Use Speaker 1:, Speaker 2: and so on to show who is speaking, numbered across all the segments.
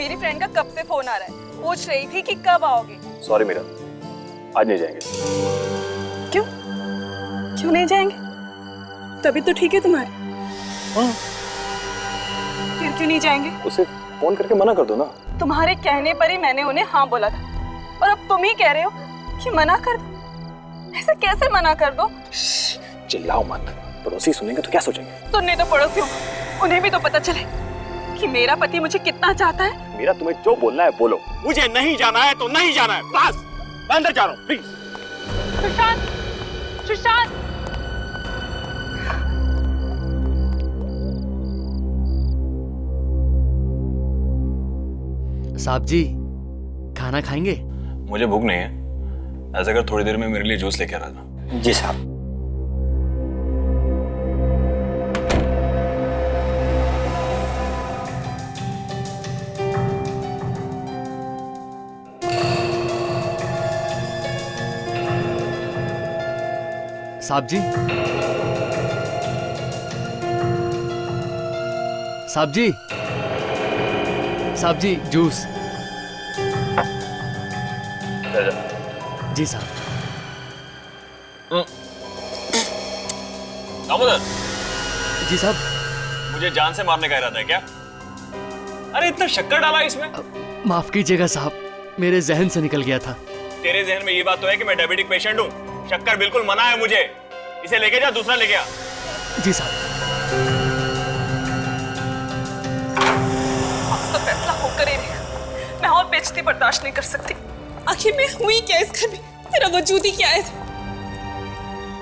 Speaker 1: मेरी फ्रेंड का कब से फोन आ रहा है, पूछ रही थी कि कब आओगे।
Speaker 2: सॉरी मीरा, आज नहीं जाएंगे।
Speaker 1: क्यों क्यों नहीं जाएंगे? तभी तो ठीक है तुम्हारी।
Speaker 2: हाँ।
Speaker 1: फिर क्यों नहीं जाएंगे?
Speaker 2: उसे फोन करके मना कर दो ना।
Speaker 1: तुम्हारे कहने पर ही मैंने उन्हें हाँ बोला था, और अब तुम ही कह रहे हो कि मना कर दो। ऐसे कैसे मना कर दो?
Speaker 2: चिल्लाओ मत, पड़ोसी सुनेंगे तो क्या सोचेंगे?
Speaker 1: सुनने तो पड़ोसियों, उन्हें भी तो पता चले कि मेरा पति मुझे कितना चाहता है।
Speaker 2: मीरा, तुम्हें जो बोलना है बोलो।
Speaker 3: मुझे नहीं जाना है तो नहीं जाना है, बस। मैं अंदर जा रहा हूँ, प्लीज।
Speaker 1: सुशांत, सुशांत।
Speaker 4: साहब जी, खाना खाएंगे?
Speaker 2: मुझे भूख नहीं है। ऐसा कर थोड़ी देर में मेरे लिए जूस लेके आ रहा।
Speaker 3: जी साहब।
Speaker 4: साहब जी, साहब जी, साहब जी, जूस। जी साहब।
Speaker 2: दामोदर,
Speaker 4: जी साहब।
Speaker 2: मुझे जान से मारने का इरादा है क्या? अरे इतना शक्कर डाला इसमें।
Speaker 4: माफ कीजिएगा साहब, मेरे जहन से निकल गया था।
Speaker 2: तेरे जहन में ये बात तो है कि मैं डायबिटिक पेशेंट हूँ। शक्कर बिल्कुल मना है मुझे। इसे लेके जा, दूसरा लेके आ।
Speaker 4: जी साहब।
Speaker 1: तो फैसला होकर ही रहेगा। मैं और बेइज्जती बर्दाश्त नहीं कर सकती। आखिर मैं हुई क्या इस घर में? तेरा वजूद ही क्या है?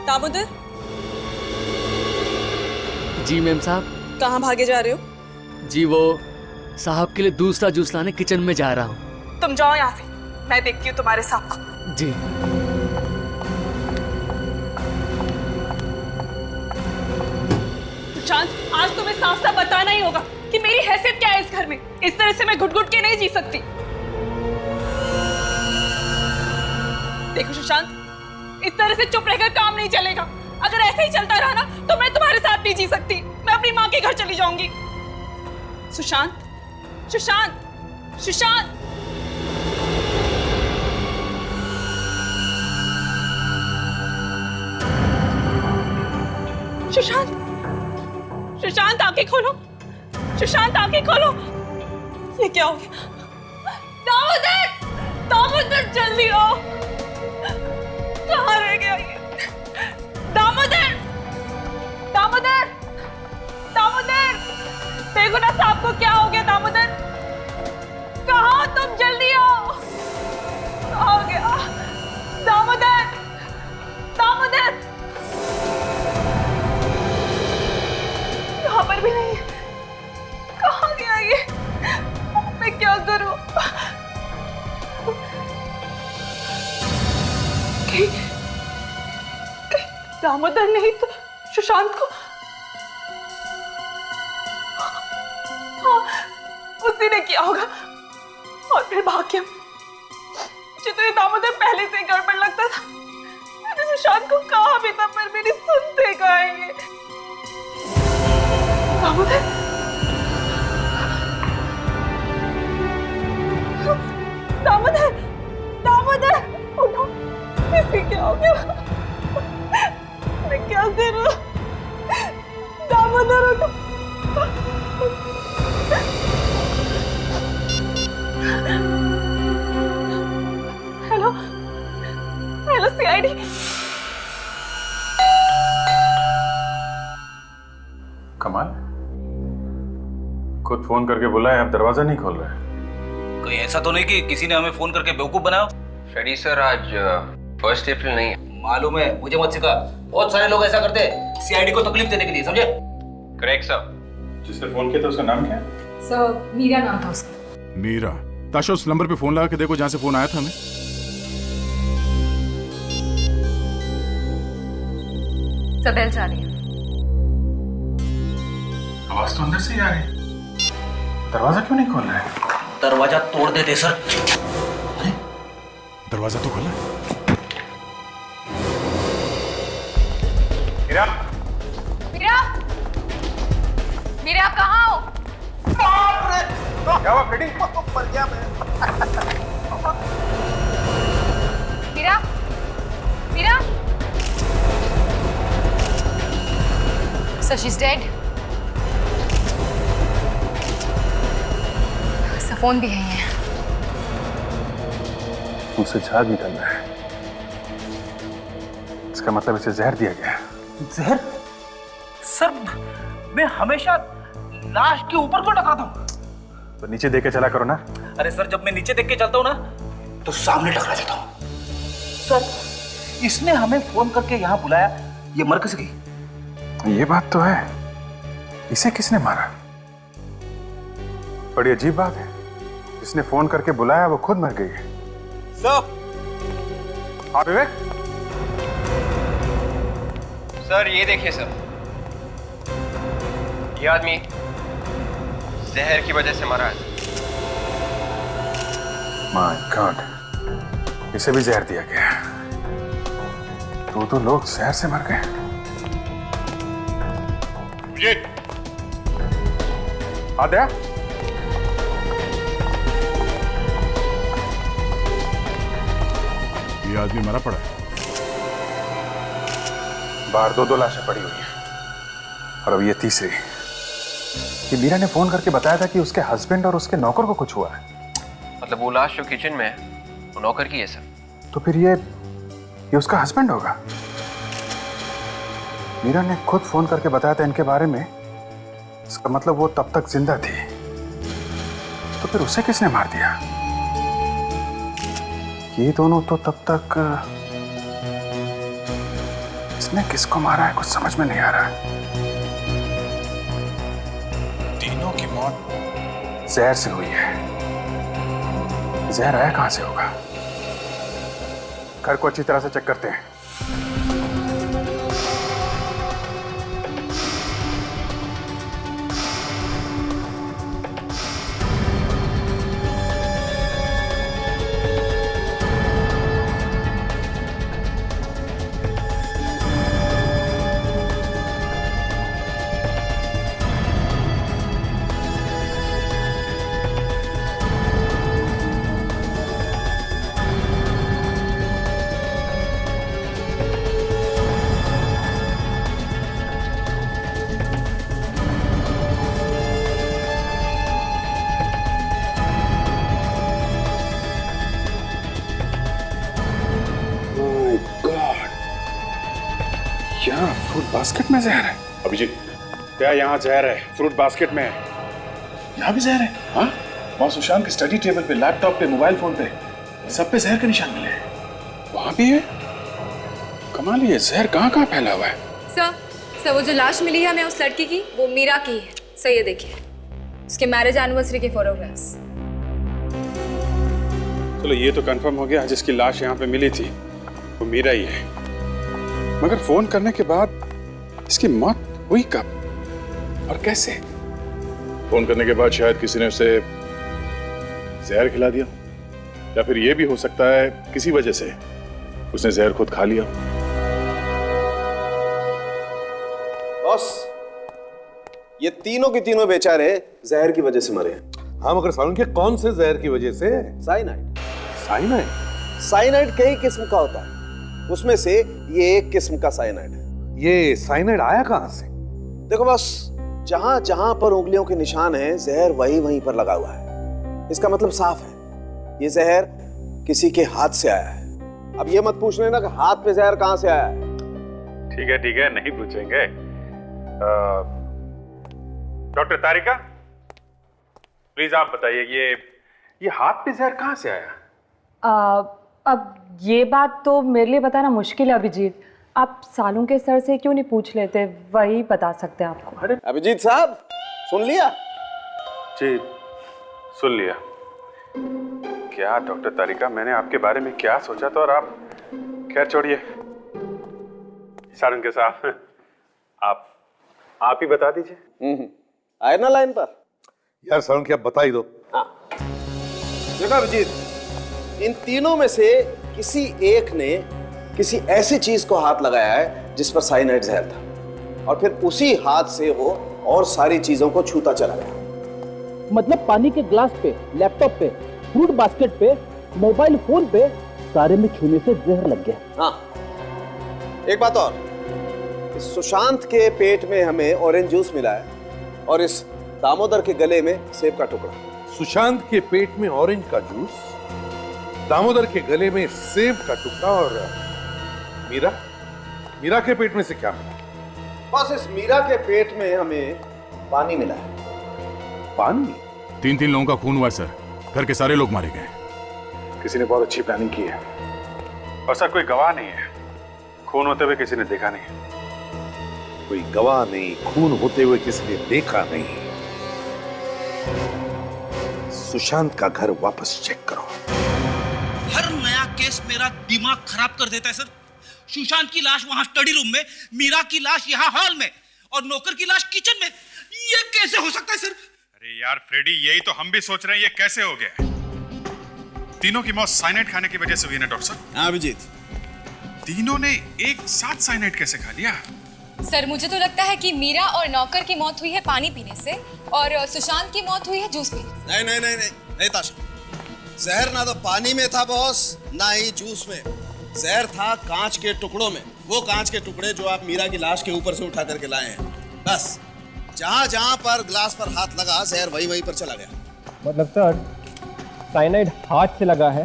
Speaker 1: दामोदर,
Speaker 4: जी मैम साहब।
Speaker 1: कहाँ भागे जा रहे हो?
Speaker 4: जी वो साहब के लिए दूसरा जूस लाने किचन में जा रहा हूँ।
Speaker 1: तुम जाओ यहाँ से, मैं देखती हूँ तुम्हारे साहब को।
Speaker 4: जी।
Speaker 1: सुशांत, आज तुम्हें साफ साफ बताना ही होगा कि मेरी हैसियत क्या है इस घर में। इस तरह से मैं घुट घुट के नहीं जी सकती। देखो सुशांत, इस तरह से चुप रहकर काम नहीं चलेगा। अगर ऐसे ही चलता रहा ना तो मैं तुम्हारे साथ नहीं जी सकती। मैं अपनी माँ के घर चली जाऊंगी। सुशांत, सुशांत, सुशांत। सुशांत, सुशांत आंखें खोलो। सुशांत आंखें खोलो। ये क्या हो गया? दामोदर, दामोदर जल्दी आओ। कहाँ रह गया ये? दामोदर, दामोदर, दामोदर। देखो ना साहब को क्या हो गया। दामोदर, कहाँ हो तुम? जल्दी आओ। कहाँ हो गया? दामोदर, दामोदर। यहाँ पर भी नहीं है। कहाँ गया ये? मैं क्या करूं? कहीं दामोदर नहीं तो सुशांत को। हाँ, उसी ने किया होगा। और फिर भाग्यम, मुझे तो ये दामोदर पहले से ही गड़बड़ लगता था। मैंने सुशांत को कहा भी था, पर मेरी सुनते कहाँ ये। दामोदर, दामोदर, दामोदर, उठो। इसे क्या हो गया? मैं क्या करूं? दामोदर उठो। Hello, hello CID.
Speaker 5: कमाल, खुद फोन करके बुलाया, अब दरवाजा नहीं खोल रहा है।
Speaker 6: कहीं ऐसा तो नहीं कि किसी ने हमें फोन करके बेवकूफ बनाया?
Speaker 7: फ्रेडी सर, आज 1 अप्रैल नहीं है।
Speaker 6: मालूम है, मुझे मत सिखा। बहुत सारे लोग ऐसा करते हैं सीआईडी को तकलीफ देने के लिए, समझे?
Speaker 7: Correct sir.
Speaker 5: जिसने फोन किया था उसका नाम क्या है?
Speaker 8: सर, मीरा नाम था उसका।
Speaker 5: मीरा। ताशा, उस नंबर पे फोन लगा के देखो जहां से फोन आया था हमें।
Speaker 8: सब बेल जा रही है।
Speaker 5: आवाज तो अंदर से ही आ रही है। दरवाजा क्यों नहीं खोल रहा है?
Speaker 6: दरवाजा तोड़ देते सर।
Speaker 5: दरवाजा तो खोला है। मीरा,
Speaker 8: मीरा, मीरा आप कहाँ हो?
Speaker 6: बाप रे!
Speaker 5: क्या हुआ फ्रेडी?
Speaker 9: मर गया मैं।
Speaker 8: Meera, Meera. So she's dead. Phone भी है ये।
Speaker 5: मुझसे झाग निकल रहा है। इसका मतलब इसे जहर दिया गया।
Speaker 9: जहर? सर, मैं हमेशा लाश के ऊपर क्यों टकराता हूँ?
Speaker 5: तो नीचे देख के चला करो ना।
Speaker 9: अरे सर, जब मैं नीचे देख के चलता हूँ ना, तो सामने टकरा जाता हूँ। सर, इसने हमें फोन करके यहाँ बुलाया, ये मर कैसे गई?
Speaker 5: ये बात तो है। इसे किसने मारा? बड़ी अजीब बात है। जिसने फोन करके बुलाया वो खुद मर गई है।
Speaker 3: सर।
Speaker 5: हाँ विवेक।
Speaker 7: सर ये देखिए सर, ये आदमी जहर की वजह से मरा है।
Speaker 5: माय गॉड, इसे भी जहर दिया गया। तो लोग जहर से मर गए। आद्या,
Speaker 10: ये आदमी मरा पड़ा है।
Speaker 5: बाहर दो लाशें पड़ी हुई हैं और अब ये तीसरी। कि मीरा ने फोन करके बताया था कि उसके हस्बैंड और उसके नौकर को कुछ हुआ है।
Speaker 7: मतलब वो लाश जो किचन में है वो नौकर की है सर।
Speaker 5: तो फिर ये उसका हस्बैंड होगा। मीरा ने खुद फोन करके बताया था इनके बारे में। इसका मतलब वो तब तक जिंदा थी। तो फिर उसे किसने मार दिया? ये दोनों तो तब तक। इसने किसको मारा है कुछ समझ में नहीं आ रहा। तीनों की मौत जहर से हुई है। जहर आया कहां से होगा? घर को अच्छी तरह से चेक करते हैं। यहाँ फ्रूट बास्केट में जहर है।
Speaker 10: अभिजीत, क्या यहाँ जहर है? फ्रूट बास्केट में है।
Speaker 5: यहाँ भी जहर है? हाँ, वहाँ सुशांत के स्टडी टेबल पे, लैपटॉप पे, मोबाइल फोन पे सब पे जहर के निशान मिले हैं। वहाँ भी है? कमाल, ये जहर कहाँ फैला हुआ है?
Speaker 8: सर वो जो लाश मिली है हमें उस लड़की की, वो मीरा की है। सर ये देखिए, उसके मैरिज एनिवर्सरी के फोटोग्राफ्स।
Speaker 10: चलो ये तो कंफर्म हो गया, जिसकी लाश यहाँ पे मिली थी वो मीरा ही है। मगर फोन करने के बाद इसकी मौत हुई कब और कैसे?
Speaker 11: फोन करने के बाद शायद किसी ने उसे जहर खिला दिया, या फिर यह भी हो सकता है किसी वजह से उसने जहर खुद खा लिया।
Speaker 12: बॉस, ये तीनों के तीनों बेचारे जहर की वजह से मरे हैं।
Speaker 13: हाँ, मगर सालून के कौन से जहर की वजह से?
Speaker 12: साइनाइड।
Speaker 13: साइनाइड?
Speaker 12: साइनाइड कई किस्म का होता है, उसमें से ये एक किस्म का साइनाइड है।
Speaker 13: ये साइनाइड आया कहां से?
Speaker 12: देखो बॉस, जहां जहां पर उंगलियों के निशान हैं, जहर वहीं पर लगा हुआ है। इसका मतलब साफ है, ये जहर किसी के हाथ से आया है। अब ये मत पूछ लेना कि हाथ पे जहर कहां से आया है।
Speaker 10: ठीक है, नहीं पूछेंगे। डॉक्टर तारिका, प्लीज आप बताइए, ये हाथ पे जहर कहां से आया?
Speaker 14: अब ये बात तो मेरे लिए बताना मुश्किल है अभिजीत। आप सालू के सर से क्यों नहीं पूछ लेते, वही बता सकते हैं आपको।
Speaker 12: अरे अभिजीत साहब, सुन लिया?
Speaker 10: जी सुन लिया। क्या डॉक्टर तारिका, मैंने आपके बारे में क्या सोचा था और आप, खैर छोड़िए। सारंग के साथ आप ही बता दीजिए।
Speaker 12: आए ना लाइन पर?
Speaker 13: यार सालून की आप बता ही दो।
Speaker 12: हाँ, देखो अभिजीत, इन तीनों में से किसी एक ने किसी ऐसी चीज को हाथ लगाया है जिस पर साइनाइड जहर था, और फिर उसी हाथ से वो और सारी चीजों को छूता चला गया।
Speaker 9: मतलब पानी के ग्लास पे, लैपटॉप पे, फ्रूट बास्केट पे, मोबाइल फोन पे, सारे में छूने से जहर लग गया।
Speaker 12: हाँ, एक बात और, इस सुशांत के पेट में हमें ऑरेंज जूस मिला है और इस दामोदर के गले में सेब का टुकड़ा।
Speaker 13: सुशांत के पेट में ऑरेंज का जूस, दामोदर के गले में सेब का टुकड़ा और मीरा के पेट में से क्या मिला?
Speaker 12: बस इस मीरा के पेट में हमें पानी मिला है।
Speaker 13: पानी?
Speaker 11: 3 लोगों का खून हुआ है सर, घर के सारे लोग मारे गए।
Speaker 5: किसी ने बहुत अच्छी प्लानिंग की है और सर कोई गवाह नहीं है, खून होते हुए किसी ने देखा नहीं।
Speaker 13: कोई गवाह नहीं, खून होते हुए किसी ने देखा नहीं। सुशांत का घर वापस चेक करो।
Speaker 9: हर नया केस मेरा दिमाग खराब कर देता है सर। सुशांत की लाश वहां स्टडी रूम में, मीरा की लाश यहाँ हॉल में और नौकर की लाश किचन में। ये कैसे हो सकता है सर?
Speaker 10: अरे यार फ्रेडी, यही तो हम भी सोच रहे हैं, ये कैसे हो गया? तीनों की मौत साइनाइड खाने की वजह से हुई ना डॉक्टर साहब?
Speaker 12: हाँ अभिजीत,
Speaker 10: तीनों ने एक साथ साइनाइड कैसे खा लिया?
Speaker 8: सर मुझे तो लगता है कि मीरा और नौकर की मौत हुई है पानी पीने से और सुशांत की मौत हुई है जूस पीने से।
Speaker 12: नहीं ताशा, जहर ना तो पानी में था बॉस, ना ही जूस में। जहर था कांच के टुकड़ों में, वो कांच के टुकड़े जो आप मीरा की लाश के ऊपर से उठा करके लाए हैं। बस जहां जहां पर ग्लास पर हाथ लगा, जहर वहीं पर चला गया।
Speaker 9: मतलब सर साइनाइड हाथ से लगा है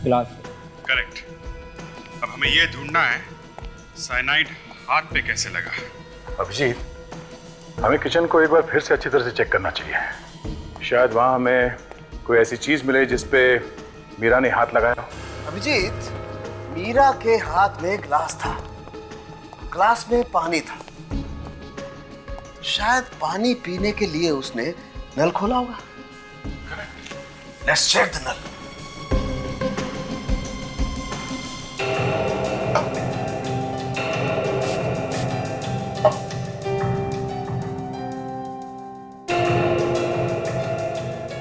Speaker 9: ग्लास पे।
Speaker 10: करेक्ट। अब हमें ये ढूंढना है साइनाइड हाथ पे कैसे लगा।
Speaker 5: अभिजीत, हमें किचन को एक बार फिर से अच्छी तरह से चेक करना चाहिए। शायद वहां हमें कोई ऐसी चीज मिले जिसपे मीरा ने हाथ लगाया हो।
Speaker 12: अभिजीत, मीरा के हाथ में ग्लास था, ग्लास में पानी था। शायद पानी पीने के लिए उसने नल खोला होगा। लेट्स चेक द नल।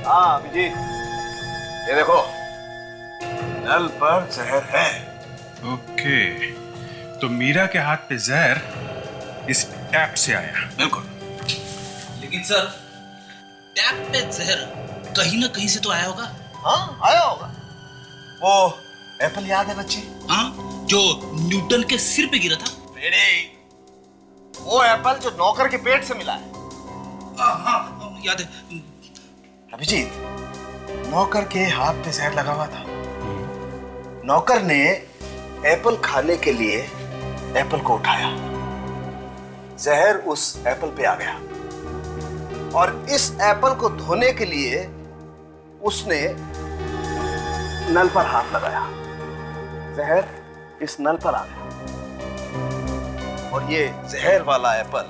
Speaker 12: हाँ अभिजीत, ये देखो, नल पर जहर है।
Speaker 10: ओके, तो मीरा के हाथ पे जहर इस टैप से आया।
Speaker 12: बिल्कुल।
Speaker 9: लेकिन सर टैप पे जहर कहीं ना कहीं से तो आया होगा।
Speaker 12: हाँ आया होगा। वो एप्पल याद है बच्चे?
Speaker 9: हाँ, जो न्यूटन के सिर पे गिरा था।
Speaker 12: वो एप्पल जो नौकर के पेट से मिला है।
Speaker 9: हाँ याद है।
Speaker 12: अभिजीत, नौकर के हाथ पे जहर लगा हुआ था। नौकर ने एप्पल खाने के लिए एप्पल को उठाया, जहर उस एप्पल पे आ गया और इस एप्पल को धोने के लिए उसने नल पर हाथ लगाया, जहर इस नल पर आ गया और ये जहर वाला एप्पल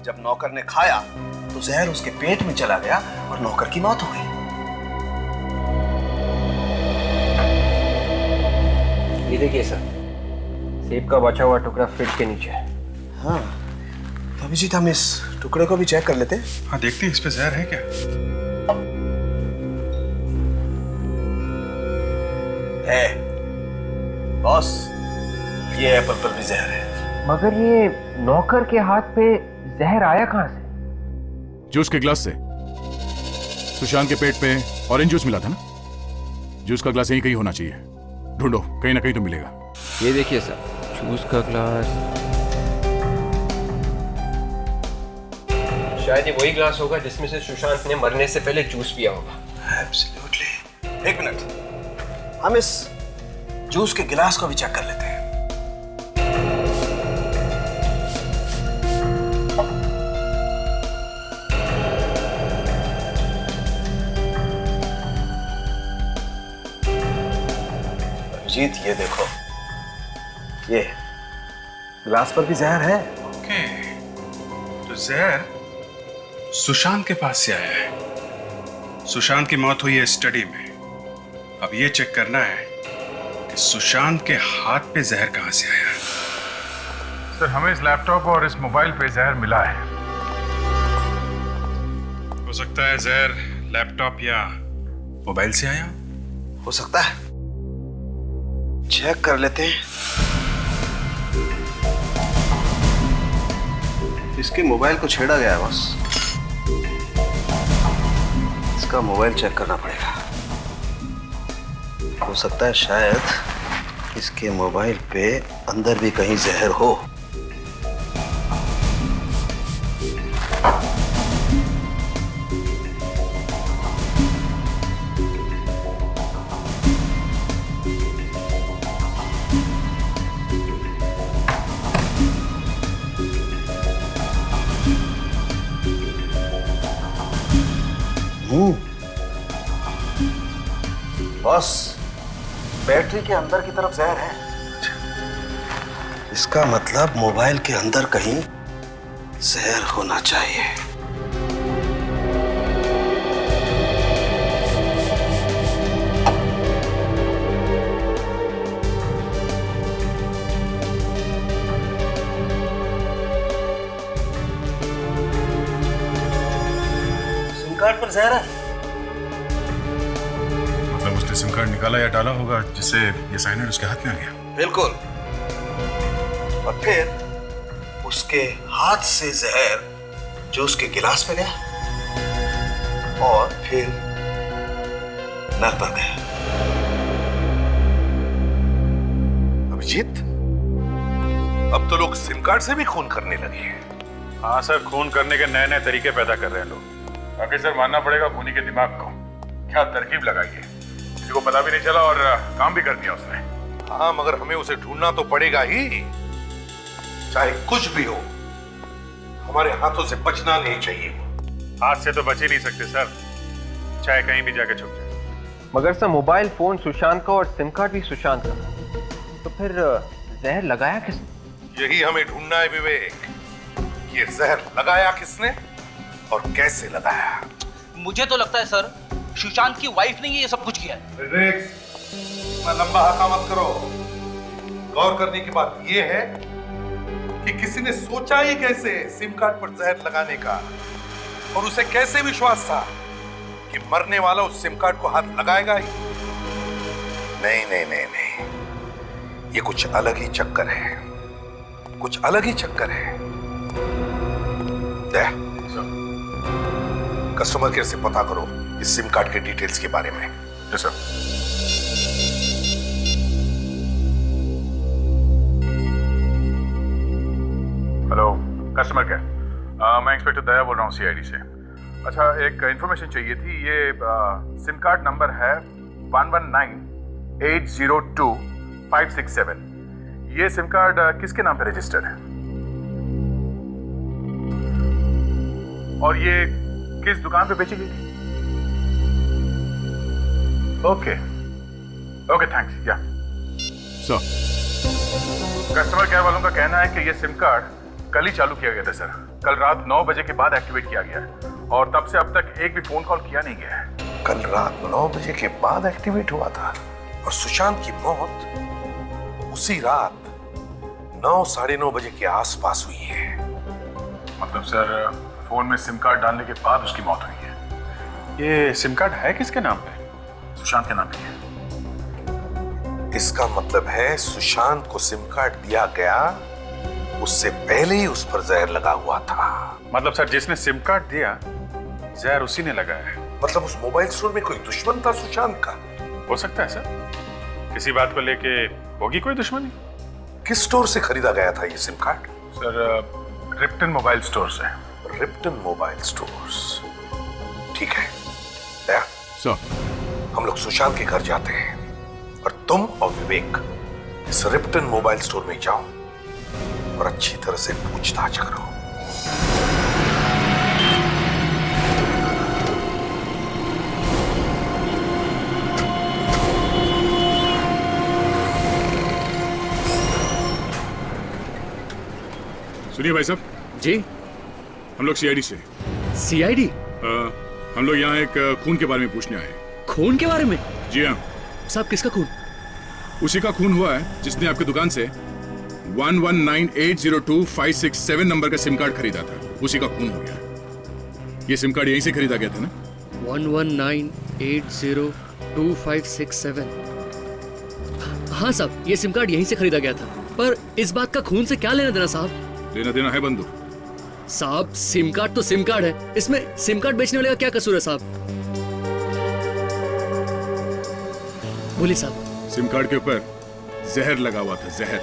Speaker 12: जब नौकर ने खाया तो जहर उसके पेट में चला गया और नौकर की मौत हो गई।
Speaker 7: ये देखिए सर, सेब का बचा हुआ टुकड़ा फ्रिज के नीचे है।
Speaker 12: हाँ, तो अभिजीत हम इस टुकड़े को भी चेक कर लेते हैं।
Speaker 10: हाँ देखते हैं इस पे जहर है क्या।
Speaker 12: है बॉस, ये एप्पल पर भी जहर है।
Speaker 7: मगर ये नौकर के हाथ पे जहर आया कहां से?
Speaker 11: जूस के ग्लास से। सुशांत के पेट पे ऑरेंज जूस मिला था ना, जूस का ग्लास यहीं कहीं होना चाहिए। ढूंढो, कहीं ना कहीं तो मिलेगा।
Speaker 7: ये देखिए सर, जूस का ग्लास। शायद ये वही ग्लास होगा जिसमें से सुशांत ने मरने से पहले जूस पिया होगा।
Speaker 12: एब्सोल्युटली। एक मिनट, हम इस जूस के गिलास को भी चेक कर लेते हैं। अभिजीत ये देखो, ये गिलास पर भी जहर है।
Speaker 10: ओके, तो जहर सुशांत के पास से आया है। सुशांत की मौत हुई है स्टडी में। अब ये चेक करना है कि सुशांत के हाथ पे जहर कहां से आया।
Speaker 5: सर हमें इस लैपटॉप और इस मोबाइल पे जहर मिला है।
Speaker 10: हो सकता है जहर लैपटॉप या मोबाइल से आया।
Speaker 12: हो सकता है, चेक कर लेते हैं। इसके मोबाइल को छेड़ा गया है बस। इसका मोबाइल चेक करना पड़ेगा। हो सकता है शायद इसके मोबाइल पे अंदर भी कहीं जहर हो। बॉस, बैटरी के अंदर की तरफ जहर है। इसका मतलब मोबाइल के अंदर कहीं जहर होना चाहिए। सिम कार्ड पर जहर है।
Speaker 10: मतलब उसने सिम कार्ड निकाला या डाला होगा जिससे ये साइनर उसके हाथ में आ गया।
Speaker 12: बिल्कुल। और फिर उसके हाथ से जहर जो उसके गिलास में गया और फिर नल पर गया।
Speaker 13: अभिजीत, अब तो लोग सिम कार्ड से भी खून करने लगे हैं।
Speaker 10: हाँ सर, खून करने के नए नए तरीके पैदा कर रहे हैं लोग। बाकी सर मानना पड़ेगा खूनी के दिमाग को, क्या तरकीब लगाई है। किसी को पता भी नहीं चला और काम भी कर दिया उसने।
Speaker 13: हाँ, मगर हमें उसे ढूंढना तो पड़ेगा ही। चाहे कुछ भी हो, हमारे हाथों से बचना नहीं चाहिए।
Speaker 10: हाथ से तो बच ही नहीं सकते सर, चाहे कहीं भी जाके छुप जाए।
Speaker 7: मगर सर मोबाइल फोन सुशांत का और सिम कार्ड भी सुशांत का, तो फिर जहर लगाया किसने?
Speaker 13: यही हमें ढूंढना है विवेक। ये जहर लगाया किसने और कैसे लगाया?
Speaker 9: मुझे तो लगता है सर सुशांत की वाइफ ने ये सब कुछ किया है।
Speaker 13: इतना लंबा हका मत करो। गौर करने की बात यह है कि किसी ने सोचा ही कैसे सिम कार्ड पर जहर लगाने का, और उसे कैसे विश्वास था कि मरने वाला उस सिम कार्ड को हाथ लगाएगा ही? नहीं नहीं नहीं नहीं, ये कुछ अलग ही चक्कर है, कुछ अलग ही चक्कर है। कस्टमर केयर से पता करो इस सिम कार्ड के डिटेल्स के बारे में।
Speaker 10: Yes sir. Hello customer care, मैं इंस्पेक्टर दया बोल रहा हूँ सीआईडी से। अच्छा, एक इंफॉर्मेशन चाहिए थी। ये सिम कार्ड नंबर है 1198025567। ये सिम कार्ड किसके नाम पे रजिस्टर्ड है और ये किस दुकान पे बेची गई थी? Okay okay, thanks. या सर, कस्टमर केयर वालों का कहना है कि ये सिम कार्ड कल ही चालू किया गया था सर। कल रात 9 बजे के बाद एक्टिवेट किया गया है और तब से अब तक एक भी फोन कॉल किया नहीं गया है।
Speaker 13: कल रात 9 बजे के बाद एक्टिवेट हुआ था और सुशांत की मौत उसी रात 9 साढ़े 9 बजे के आसपास हुई है।
Speaker 10: मतलब सर फोन में सिम कार्ड डालने के बाद उसकी मौत हुई है। ये सिम कार्ड है किसके नाम पे? सुशांत के नाम पे है।
Speaker 13: इसका मतलब है सुशांत को सिम कार्ड दिया गया, उससे पहले ही उस पर जहर लगा हुआ था।
Speaker 10: मतलब सर जिसने सिम कार्ड दिया जहर उसी ने लगाया है।
Speaker 13: मतलब उस मोबाइल स्टोर में कोई दुश्मन था सुशांत का?
Speaker 10: हो सकता है सर, किसी बात को लेके होगी कोई दुश्मनी।
Speaker 13: किस स्टोर से खरीदा गया था ये SIM card?
Speaker 10: Sir Ripton mobile store से।
Speaker 13: रिप्टन मोबाइल स्टोर्स, ठीक है। दया
Speaker 10: सर,
Speaker 13: हम लोग सुशांत के घर जाते हैं और तुम और विवेक इस रिप्टन मोबाइल स्टोर में जाओ और अच्छी तरह से पूछताछ करो।
Speaker 10: सुनिए भाई साहब।
Speaker 4: जी,
Speaker 10: हम लोग सीआईडी से।
Speaker 4: सीआईडी?
Speaker 10: हम लोग यहाँ एक खून के बारे में पूछने आए।
Speaker 4: खून के बारे में?
Speaker 10: जी हाँ
Speaker 4: साहब। किसका खून?
Speaker 10: उसी का खून हुआ है जिसने आपकी दुकान से 11980256 नंबर का सिम कार्ड खरीदा था। उसी का खून हो गया। ये सिम कार्ड यहीं से खरीदा गया था ना?
Speaker 4: 11980256। हाँ साहब, ये सिम कार्ड यहीं से खरीदा गया था। पर इस बात का खून से क्या लेना देना साहब?
Speaker 10: लेना देना है बंधु
Speaker 4: साहब। सिम कार्ड तो सिम कार्ड है, इसमें सिम कार्ड बेचने वाले का क्या कसूर है साहब? बोलिए साहब।
Speaker 10: सिम कार्ड के ऊपर जहर लगा हुआ था, जहर।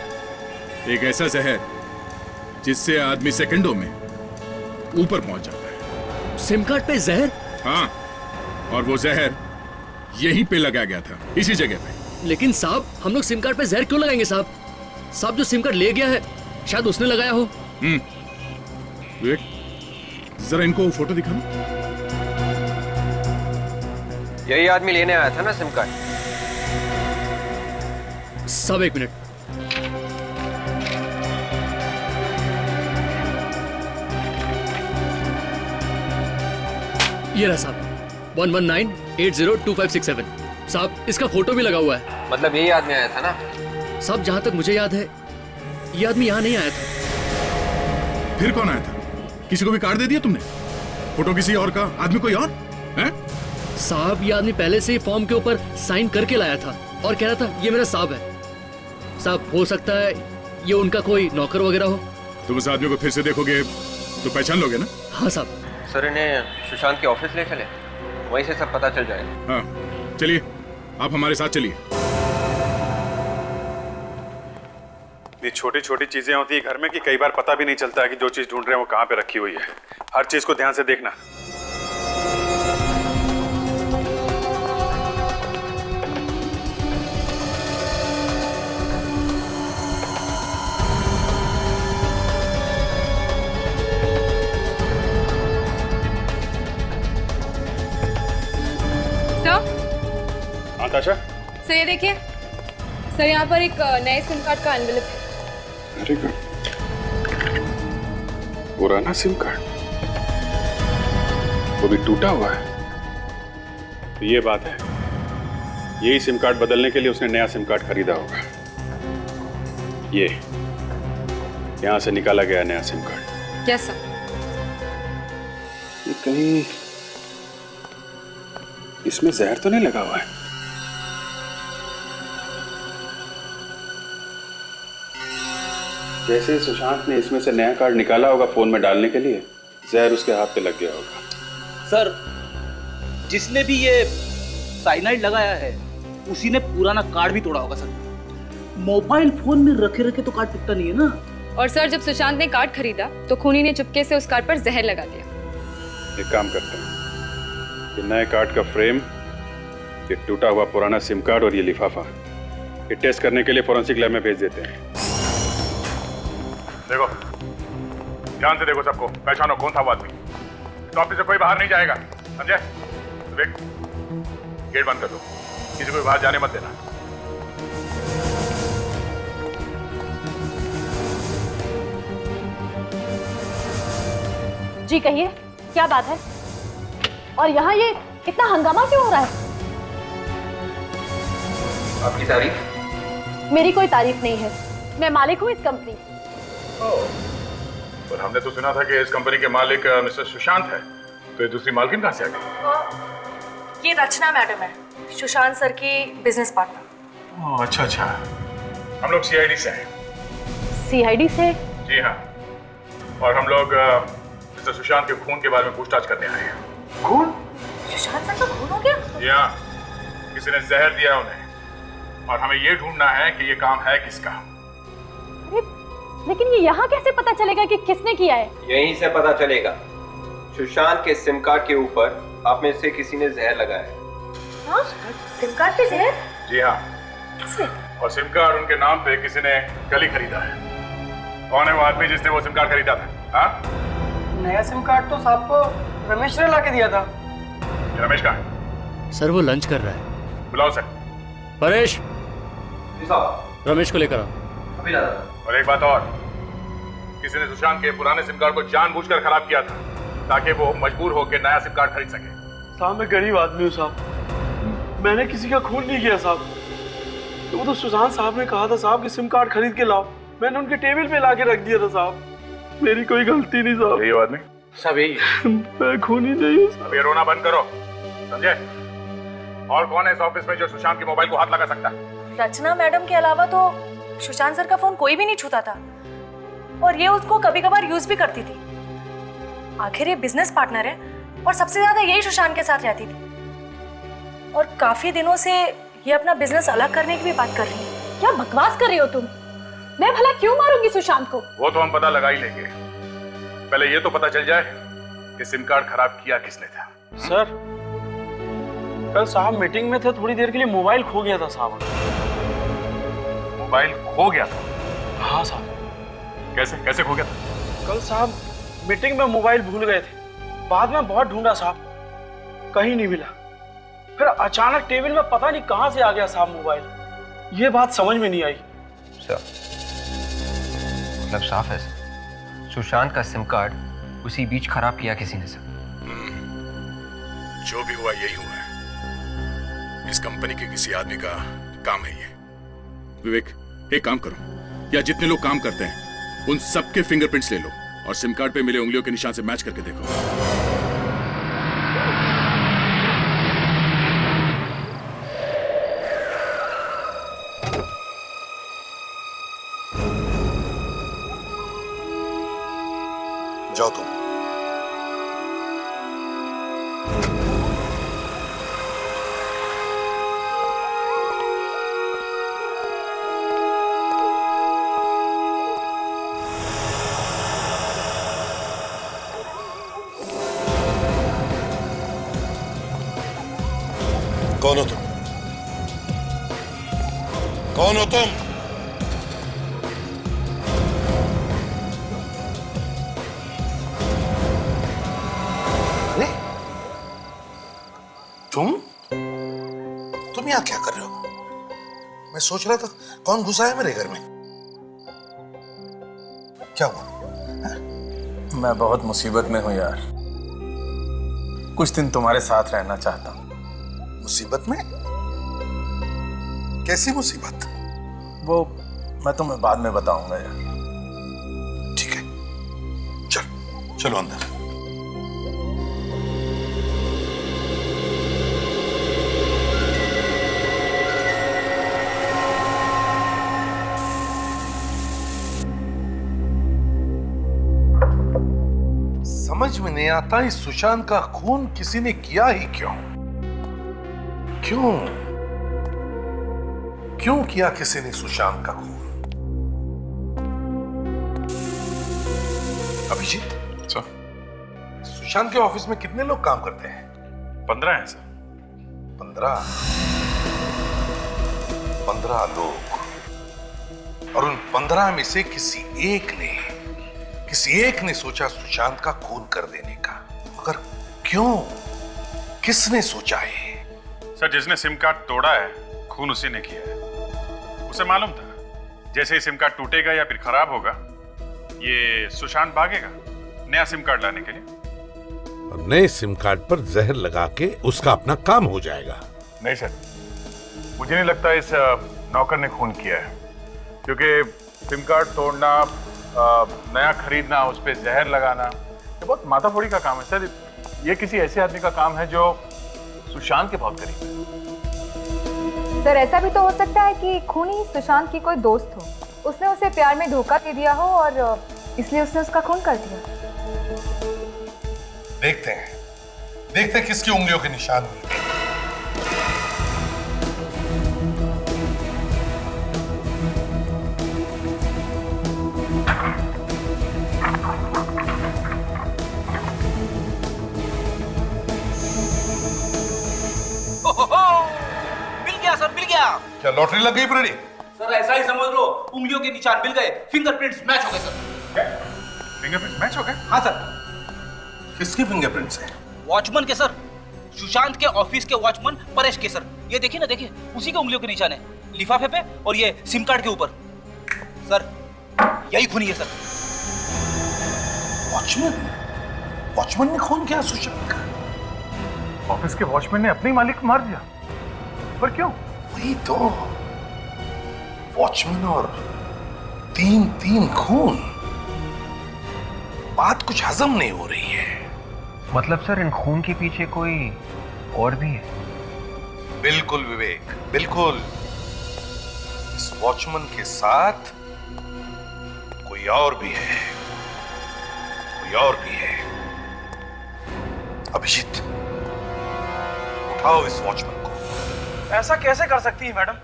Speaker 10: एक ऐसा जहर जिससे आदमी सेकंडों में ऊपर पहुंच जाता है।
Speaker 4: सिम कार्ड पे जहर?
Speaker 10: हाँ, और वो जहर यहीं पे लगाया गया था, इसी जगह पे।
Speaker 4: लेकिन साहब, हम लोग सिम कार्ड पे जहर क्यों लगाएंगे साहब? साहब, जो सिम कार्ड ले गया है शायद उसने लगाया हो।
Speaker 10: वेट, जरा इनको फोटो दिखाना।
Speaker 7: यही आदमी लेने आया था ना सिम कार्ड?
Speaker 4: साहब एक मिनट। ये रहा साहब, 119802567। साहब, इसका फोटो भी लगा हुआ है।
Speaker 7: मतलब यही आदमी आया था ना?
Speaker 4: साहब, जहां तक मुझे याद है ये आदमी यहाँ नहीं आया था।
Speaker 10: फिर कौन आया था? किसी को भी कार्ड दे दिया तुमने? फोटो किसी और का, आदमी कोई और है?
Speaker 4: साहब, ये आदमी पहले से ही फॉर्म के ऊपर साइन करके लाया था और कह रहा था ये मेरा साहब है। साहब, हो सकता है ये उनका कोई नौकर वगैरह हो।
Speaker 10: तुम उस आदमी को फिर से देखोगे तो पहचान लोगे ना?
Speaker 4: हाँ साहब।
Speaker 7: सर, इन्हें सुशांत के ऑफिस ले चले, वहीं से सब पता चल जाएगा।
Speaker 10: हाँ चलिए, आप हमारे साथ चलिए। ये छोटी छोटी चीजें होती है घर में कि कई बार पता भी नहीं चलता है कि जो चीज ढूंढ रहे हैं वो कहाँ पे रखी हुई है। हर चीज को ध्यान से देखना।
Speaker 8: सर,
Speaker 10: ताशा,
Speaker 8: सर ये देखिए सर, यहाँ पर एक नए सिम कार्ड का एनवेलप है।
Speaker 10: Very good. पुराना सिम कार्ड, वो भी टूटा हुआ है। तो ये बात है, यही सिम कार्ड बदलने के लिए उसने नया सिम कार्ड खरीदा होगा। ये यहां से निकाला गया नया सिम कार्ड।
Speaker 8: Yes sir.
Speaker 10: ये कहीं इसमें जहर तो नहीं लगा हुआ है? जैसे सुशांत ने इसमें से नया कार्ड निकाला होगा फोन में डालने के लिए, जहर उसके हाथ पे लग गया होगा।
Speaker 9: सर, जिसने भी ये साइनाइड लगाया है उसी ने पुराना कार्ड भी तोड़ा होगा। सर, मोबाइल फोन में रखे रखे तो कार्ड टूटता नहीं है ना।
Speaker 8: और सर, जब सुशांत ने कार्ड खरीदा तो खूनी ने चुपके से उस कार्ड पर जहर लगा दिया।
Speaker 10: एक काम करते हैं, ये नए कार्ड का फ्रेम, ये टूटा हुआ पुराना सिम कार्ड और ये लिफाफा, ये टेस्ट करने के लिए फॉरेंसिक लैब में भेज देते हैं। देखो, ध्यान से देखो सबको, पहचानो कौन था वो आदमी। तो ऑफिस से कोई बाहर नहीं जाएगा, समझे? विवेक, गेट बंद कर दो, किसी को बाहर जाने मत देना।
Speaker 15: जी कहिए, क्या बात है? और यहाँ ये इतना हंगामा क्यों हो रहा है?
Speaker 7: आपकी तारीफ?
Speaker 15: मेरी कोई तारीफ नहीं है, मैं मालिक हूँ इस कंपनी।
Speaker 10: पर हमने तो सुना था कि इस कंपनी के मालिक मिस्टर सुशांत है, तो ये दूसरी मालकिन कहाँ से आ गई?
Speaker 15: ये रचना मैडम है, सुशांत सर की बिजनेस पार्टनर।
Speaker 10: ओह, अच्छा अच्छा। हम लोग सीआईडी से हैं।
Speaker 15: सीआईडी से?
Speaker 10: जी हाँ, और हम लोग मिस्टर सुशांत के खून के बारे में पूछताछ करने आए हैं।
Speaker 15: खून? सुशांत सर का खून हो गया?
Speaker 10: जी हाँ, किसी ने जहर दिया उन्हें, और हमें ये ढूंढना है कि ये काम है किसका।
Speaker 15: अरे, लेकिन ये यहाँ कैसे पता चलेगा कि किसने किया है?
Speaker 7: यहीं से पता चलेगा। सुशांत के सिम कार्ड के ऊपर आप में से किसी ने जहर लगाया है।
Speaker 15: हाँ? सिम कार्ड पे जहर?
Speaker 10: जी हाँ।
Speaker 15: किसने?
Speaker 10: और सिम कार्ड उनके नाम पे किसी ने कल ही खरीदा है। कौन है वो आदमी जिसने वो सिम कार्ड खरीदा था? हाँ?
Speaker 16: नया सिम कार्ड तो साहब को रमेश ने ला के दिया था।
Speaker 10: रमेश कहाँ है?
Speaker 4: सर, वो लंच कर रहा है।
Speaker 10: बुलाओ सर।
Speaker 4: परेश,
Speaker 6: साहब,
Speaker 4: रमेश को लेकर आओ।
Speaker 6: अभी ला रहा।
Speaker 10: और एक बात और, किसी ने सुशांत के पुराने सिम कार्ड को जानबूझकर खराब किया था ताकि वो मजबूर होकर नया सिम कार्ड खरीद सके।
Speaker 16: साहब, मैं गरीब आदमी हूँ साहब, मैंने किसी का खून नहीं किया साहब। तो वो तो सुशांत साहब ने कहा था साहब कि सिम कार्ड खरीद के लाओ, मैंने उनके टेबल पे ला के रख दिया था साहब। मेरी कोई गलती नहीं साहब।
Speaker 10: यही आदमी
Speaker 16: साहब, यही मैं खूनी नहीं हूँ।
Speaker 10: अब ये रोना बंद करो, समझे? और कौन है इस ऑफिस में जो सुशांत के मोबाइल को हाथ लगा सकता है?
Speaker 15: रचना मैडम के अलावा तो सुशांत सर का फोन कोई भी नहीं छूता था, और ये उसको कभी कभार यूज भी करती थी। आखिर ये बिजनेस पार्टनर है और सबसे ज्यादा यही सुशांत के साथ रहती थी, और काफी दिनों से ये अपना बिजनेस अलग करने की भी बात कर रही है।
Speaker 17: क्या बकवास कर रही हो तुम? मैं भला क्यों मारूंगी सुशांत को?
Speaker 11: वो तो हम पता लगा ही लेंगे, पहले ये तो पता चल जाए कि सिम कार्ड खराब किया किसने था।
Speaker 16: सर कल साहब मीटिंग में थे, थोड़ी देर के लिए मोबाइल खो गया था साहब।
Speaker 11: मोबाइल खो गया था?
Speaker 16: हाँ साहब।
Speaker 11: कैसे कैसे खो गया था?
Speaker 16: कल साहब मीटिंग में मोबाइल भूल गए थे, बाद में बहुत ढूंढा साहब, कहीं नहीं मिला। फिर अचानक टेबल में पता नहीं कहां से आ गया साहब मोबाइल। ये बात समझ में नहीं आई।
Speaker 7: सर मतलब साफ है सर, सुशांत का सिम कार्ड उसी बीच खराब किया किसी ने सर।
Speaker 10: जो भी हुआ यही हुआ है, इस कंपनी के किसी आदमी का काम है ये। विवेक एक काम करो, या जितने लोग काम करते हैं उन सबके फिंगरप्रिंट्स ले लो और सिम कार्ड पे मिले उंगलियों के निशान से मैच करके देखो।
Speaker 13: जाओ तुम। कौन हो तुम? कौन हो तुम? तुम यहाँ क्या कर रहे हो? मैं सोच रहा था कौन घुसा है मेरे घर में। क्या हुआ?
Speaker 5: मैं बहुत मुसीबत में हूँ यार, कुछ दिन तुम्हारे साथ रहना चाहता हूँ।
Speaker 13: मुसीबत में? कैसी मुसीबत?
Speaker 5: वो मैं तुम्हें बाद में बताऊंगा यार।
Speaker 13: ठीक है, चलो अंदर। समझ में नहीं आता इस सुशांत का खून किसी ने किया ही क्यों? क्यों किया किसी ने सुशांत का खून? अभिजीत सर, सुशांत के ऑफिस में कितने लोग काम करते हैं?
Speaker 10: 15 हैं सर।
Speaker 13: 15 लोग, और उन 15 में से किसी एक ने सोचा सुशांत का खून कर देने का। मगर क्यों? किसने सोचा है?
Speaker 10: सर जिसने सिम कार्ड तोड़ा है खून उसी ने किया है। उसे मालूम था जैसे ही सिम कार्ड टूटेगा या फिर खराब होगा ये सुशांत भागेगा नया सिम कार्ड लाने के लिए,
Speaker 13: और नए सिम कार्ड पर जहर लगा के उसका अपना काम हो जाएगा।
Speaker 10: नहीं सर, मुझे नहीं लगता इस नौकर ने खून किया है, क्योंकि सिम कार्ड तोड़ना, नया खरीदना, उस पर जहर लगाना ये बहुत माथाफोड़ी का काम है सर। ये किसी ऐसे आदमी का काम है जो सुशांत के बहुत करीब है।
Speaker 8: सर ऐसा भी तो हो सकता है कि खूनी सुशांत की कोई दोस्त हो, उसने उसे प्यार में धोखा दे दिया हो और इसलिए उसने उसका खून कर दिया।
Speaker 13: देखते हैं किसकी उंगलियों के निशान मिलते हैं।
Speaker 6: मिल गया सर, मिल गया।
Speaker 13: क्या लॉटरी लग गई फ्रेडी?
Speaker 6: सर ऐसा ही समझ लो, उंगलियों के निशान मिल गए, फिंगरप्रिंट्स मैच हो गए सर।
Speaker 10: फिंगरप्रिंट मैच हो गए?
Speaker 6: हाँ सर।
Speaker 13: किसके फिंगरप्रिंट्स हैं?
Speaker 6: वॉचमैन के सर, सुशांत के ऑफिस के वॉचमैन परेश के सर। ये देखिए ना, देखिए उसी के उंगलियों के निशान है, लिफाफे पे और ये सिम कार्ड के ऊपर। सर यही खूनी है सर।
Speaker 13: वॉचमैन ने खून किया सुशांत का?
Speaker 10: ऑफिस के वॉचमैन ने अपने मालिक को मार दिया, पर क्यों?
Speaker 13: वही तो, वॉचमैन और तीन खून। बात कुछ हजम नहीं हो रही है।
Speaker 7: मतलब सर इन खून के पीछे कोई और भी है?
Speaker 13: बिल्कुल विवेक, बिल्कुल। इस वॉचमैन के साथ कोई और भी है, कोई और भी है। अभिजीत, उठाओ इस वॉचमैन को,
Speaker 16: ऐसा कैसे कर सकती है मैडम?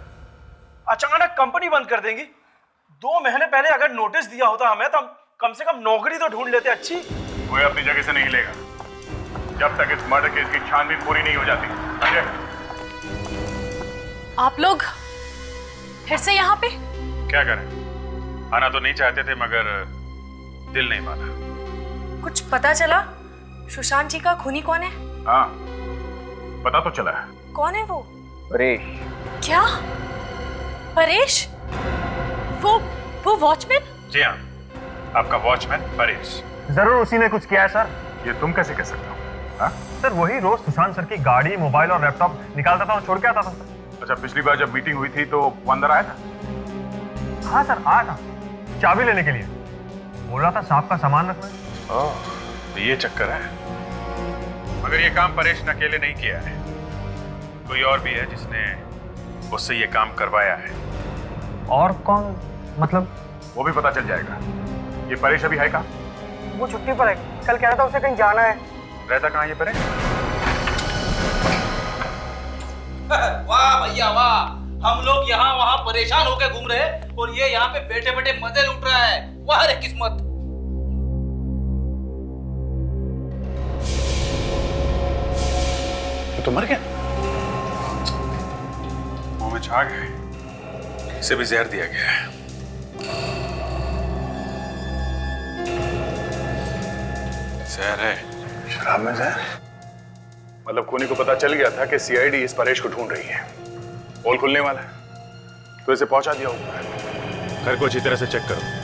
Speaker 16: अचानक कंपनी बंद कर देंगी? 2 महीने पहले अगर नोटिस दिया होता हमें तो हम कम से कम नौकरी तो ढूंढ लेते। अच्छी
Speaker 10: कोई अपनी जगह से नहीं हिलेगा जब तक इस मर्डर केस की छानबीन पूरी नहीं हो जाती।
Speaker 15: आप लोग फिर से यहाँ पे?
Speaker 10: क्या करें, आना तो नहीं चाहते थे मगर दिल नहीं माना।
Speaker 15: कुछ पता चला सुशांत जी का खूनी कौन है?
Speaker 10: हाँ, पता तो चला है।
Speaker 15: कौन है वो?
Speaker 7: परेश।
Speaker 15: क्या? परेश? वो वॉचमैन?
Speaker 10: जी हाँ, आपका वॉचमैन परेश।
Speaker 3: जरूर उसी ने कुछ किया है सर।
Speaker 10: ये तुम कैसे कह सकते हो? हाँ?
Speaker 3: सर वही रोज सुशांत सर की गाड़ी, मोबाइल और लैपटॉप निकालता था और छोड़ के आता था।
Speaker 10: अच्छा, पिछली बार जब मीटिंग हुई थी तो वो अंदर आया था?
Speaker 3: हाँ सर, आया था चाबी लेने के लिए। बोल रहा था सांप का सामान रखना है।
Speaker 10: तो ये चक्कर है। मगर ये काम परेश ने अकेले नहीं किया है, कोई और भी है जिसने उससे ये काम करवाया है।
Speaker 3: और कौन? मतलब
Speaker 10: वो भी पता चल जाएगा। ये परेश अभी है कहाँ?
Speaker 3: वो छुट्टी पर है, कल कह रहा था उसे कहीं जाना है।
Speaker 10: रहता कहाँ ये परेश?
Speaker 6: वाह भैया वाह, हम लोग यहाँ वहाँ परेशान होकर घूम रहे हैं और ये यहाँ पे बैठे बैठे मजे लूट रहा है। वाह रे किस्मत।
Speaker 10: तो मर गया? मुंह में झाग है, इसे भी जहर दिया गया है। जहर है? शराब में जहर? मतलब खूनी को पता चल गया था कि सीआईडी इस परेश को ढूंढ रही है, पोल खुलने वाला है, तो इसे पहुंचा दिया ऊपर। घर को अच्छी तरह से चेक करो।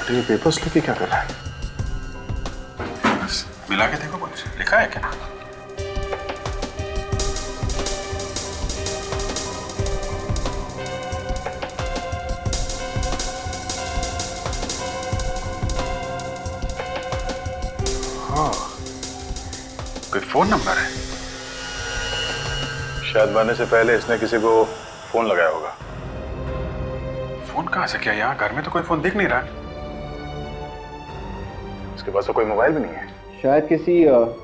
Speaker 10: ये पेपर्स लेके क्या कर रहा है? बस मिला के देखो, कुछ लिखा है क्या? हाँ, कोई फोन नंबर है। शायद मरने से पहले इसने किसी को फोन लगाया होगा। फोन कहाँ से? क्या यहाँ घर में तो कोई फोन दिख नहीं रहा। उसके पास तो कोई मोबाइल भी नहीं है।
Speaker 7: शायद किसी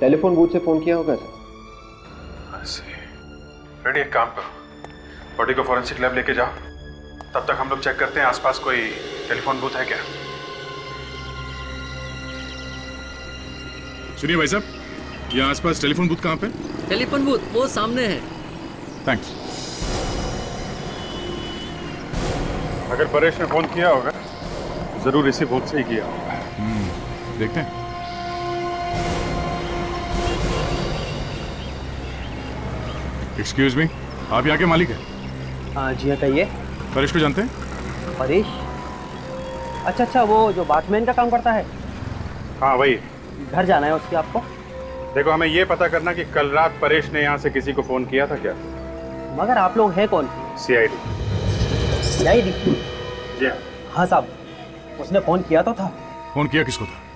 Speaker 7: टेलीफोन बूथ से फोन किया होगा सर।
Speaker 10: रेडी, एक काम करो, बॉडी को फॉरेंसिक लैब लेके जाओ, तब तक हम लोग चेक करते हैं आसपास कोई टेलीफोन बूथ है क्या।
Speaker 5: सुनिए भाई साहब, ये आसपास टेलीफोन बूथ कहाँ पे?
Speaker 4: टेलीफोन बूथ वो सामने है।
Speaker 5: थैंक्स।
Speaker 10: अगर परेश ने फोन किया होगा जरूर इसी बूथ से ही किया होगा।
Speaker 5: देखते हैं। एक्सक्यूज मी, आप यहाँ के मालिक हैं?
Speaker 18: हाँ जी हाँ, कहिए।
Speaker 5: परेश को जानते हैं?
Speaker 18: परेश? अच्छा, वो जो वॉचमैन का काम करता है।
Speaker 10: हाँ वही।
Speaker 18: घर जाना है उसके आपको?
Speaker 10: देखो, हमें ये पता करना कि कल रात परेश ने यहाँ से किसी को फोन किया था क्या?
Speaker 18: मगर आप लोग हैं कौन?
Speaker 10: सीआईडी।
Speaker 18: सीआईडी?
Speaker 10: जी
Speaker 18: हाँ साहब, उसने फोन किया तो था।
Speaker 5: फोन किया किसको था?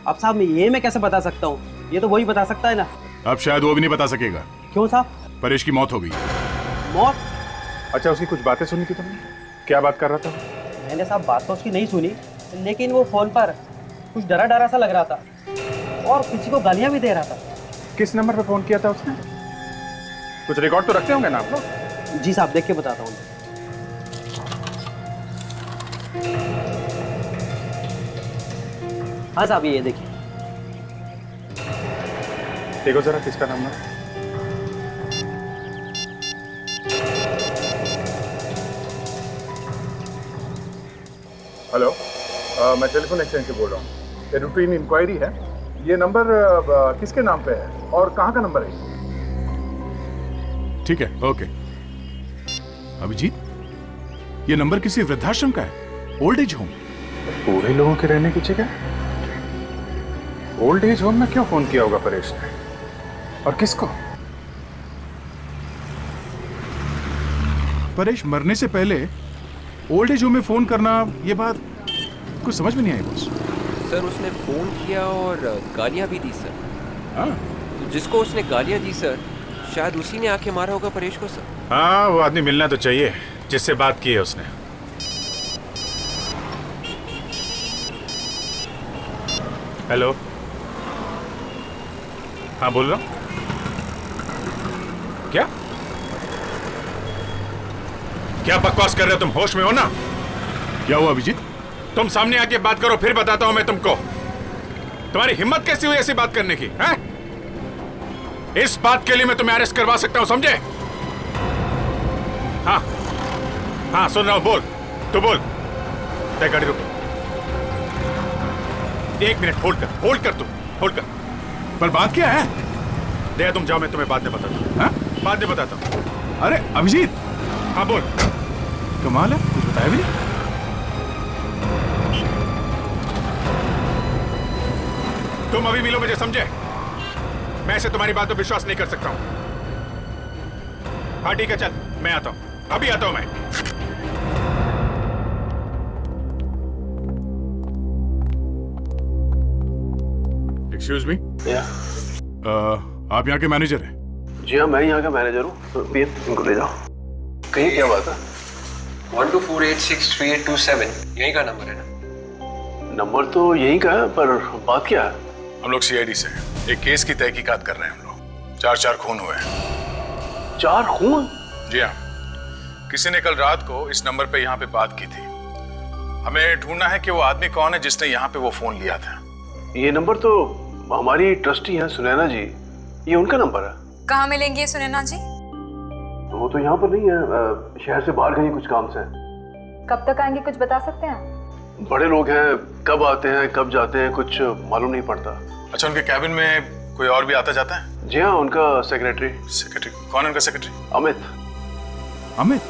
Speaker 18: अब साहब ये मैं कैसे बता सकता हूँ, ये तो वही बता सकता है ना।
Speaker 5: अब शायद वो भी नहीं बता सकेगा।
Speaker 18: क्यों साहब?
Speaker 5: परेश की मौत हो गई।
Speaker 18: मौत?
Speaker 10: अच्छा, उसकी कुछ बातें सुनी थी तुमने? क्या बात कर रहा था?
Speaker 18: मैंने साहब बात तो उसकी नहीं सुनी, लेकिन वो फोन पर कुछ डरा डरा सा लग रहा था और किसी को गालियां भी दे रहा था।
Speaker 10: किस नंबर पे फोन किया था उसने? कुछ रिकॉर्ड तो रखते होंगे ना आप लोग?
Speaker 18: जी साहब, देख के बताता हूँ। हाँ साहब, ये देखिए।
Speaker 10: देखो जरा किसका नंबर है। हेलो, मैं टेलीफोन एक्सचेंज से बोल रहा हूँ। ये रूटीन इंक्वायरी है। ये नंबर किसके नाम पे है और कहाँ का नंबर है?
Speaker 5: ठीक है, ओके। अभिजीत, ये नंबर किसी वृद्धाश्रम का है, ओल्ड एज होम।
Speaker 10: बूढ़े लोगों के रहने की जगह ओल्ड एज होम में क्यों फोन किया होगा परेश ने, और किसको?
Speaker 5: परेश मरने से पहले ओल्ड एज होम में फोन करना, ये बात कुछ समझ में नहीं आई बॉस।
Speaker 7: सर उसने फोन किया और गालियां भी दी सर।
Speaker 5: हाँ,
Speaker 7: तो जिसको उसने गालियां दी सर, शायद उसी ने आके मारा होगा परेश को सर।
Speaker 10: हाँ, वो आदमी मिलना तो चाहिए जिससे बात की है उसने। हेलो, हाँ बोल रहा हूँ। क्या क्या बकवास कर रहे हो तुम? होश में हो ना? क्या हुआ अभिजीत? तुम सामने आके बात करो, फिर बताता हूं मैं तुमको। तुम्हारी हिम्मत कैसी हुई ऐसी बात करने की? हैं? इस बात के लिए मैं तुम्हें अरेस्ट करवा सकता हूं, समझे? हाँ हाँ सुन रहा हूं, बोल। तू बोल। तय गाड़ी रुको, 1 मिनट होल्ड कर तू, होल्ड कर। पर बात क्या है? दे तुम जाओ, मैं तुम्हें बाद में बताता हूँ। हाँ? बाद में बताता हूँ। अरे अभिजीत, हाँ बोल। कमाल है, कुछ बताया भी नहीं। तुम अभी मिलो मुझे, समझे? मैं ऐसे तुम्हारी बात पर विश्वास नहीं कर सकता हूं। हाँ ठीक है, चल मैं आता हूं, अभी आता हूं मैं। एक्सक्यूज मी, आप यहाँ के मैनेजर हैं?
Speaker 12: जी हाँ, मैं यहाँ का मैनेजर हूँ। पीएम, इनको ले जाओ। कहीं क्या बात है?
Speaker 7: 1248632827 यही का नंबर है ना?
Speaker 12: नंबर तो यही का है, पर बात क्या है?
Speaker 10: हम लोग सीआईडी से हैं। एक केस की तहकीकात कर रहे हैं हम लोग। 4 खून हुए हैं।
Speaker 12: 4 खून?
Speaker 10: जी हाँ, किसी ने कल रात को इस नंबर पे यहाँ पे बात की थी। हमें ढूंढना है कि वो आदमी कौन है जिसने यहाँ पे वो फोन लिया था।
Speaker 12: ये नंबर तो हमारी ट्रस्टी है सुनैना जी, ये उनका नंबर है।
Speaker 8: कहाँ मिलेंगे ये सुनैना जी?
Speaker 12: वो तो यहाँ पर नहीं है, शहर से बाहर गई कुछ काम से।
Speaker 8: कब तक आएंगे, कुछ बता सकते हैं?
Speaker 12: बड़े लोग हैं, कब आते हैं कब जाते हैं कुछ मालूम नहीं पड़ता।
Speaker 10: अच्छा, उनके कैबिन में कोई और भी आता जाता है?
Speaker 12: जी हाँ, उनका सेक्रेटरी।
Speaker 10: सेक्रेटरी कौन है उनका सेक्रेटरी?
Speaker 12: अमित।
Speaker 10: अमित?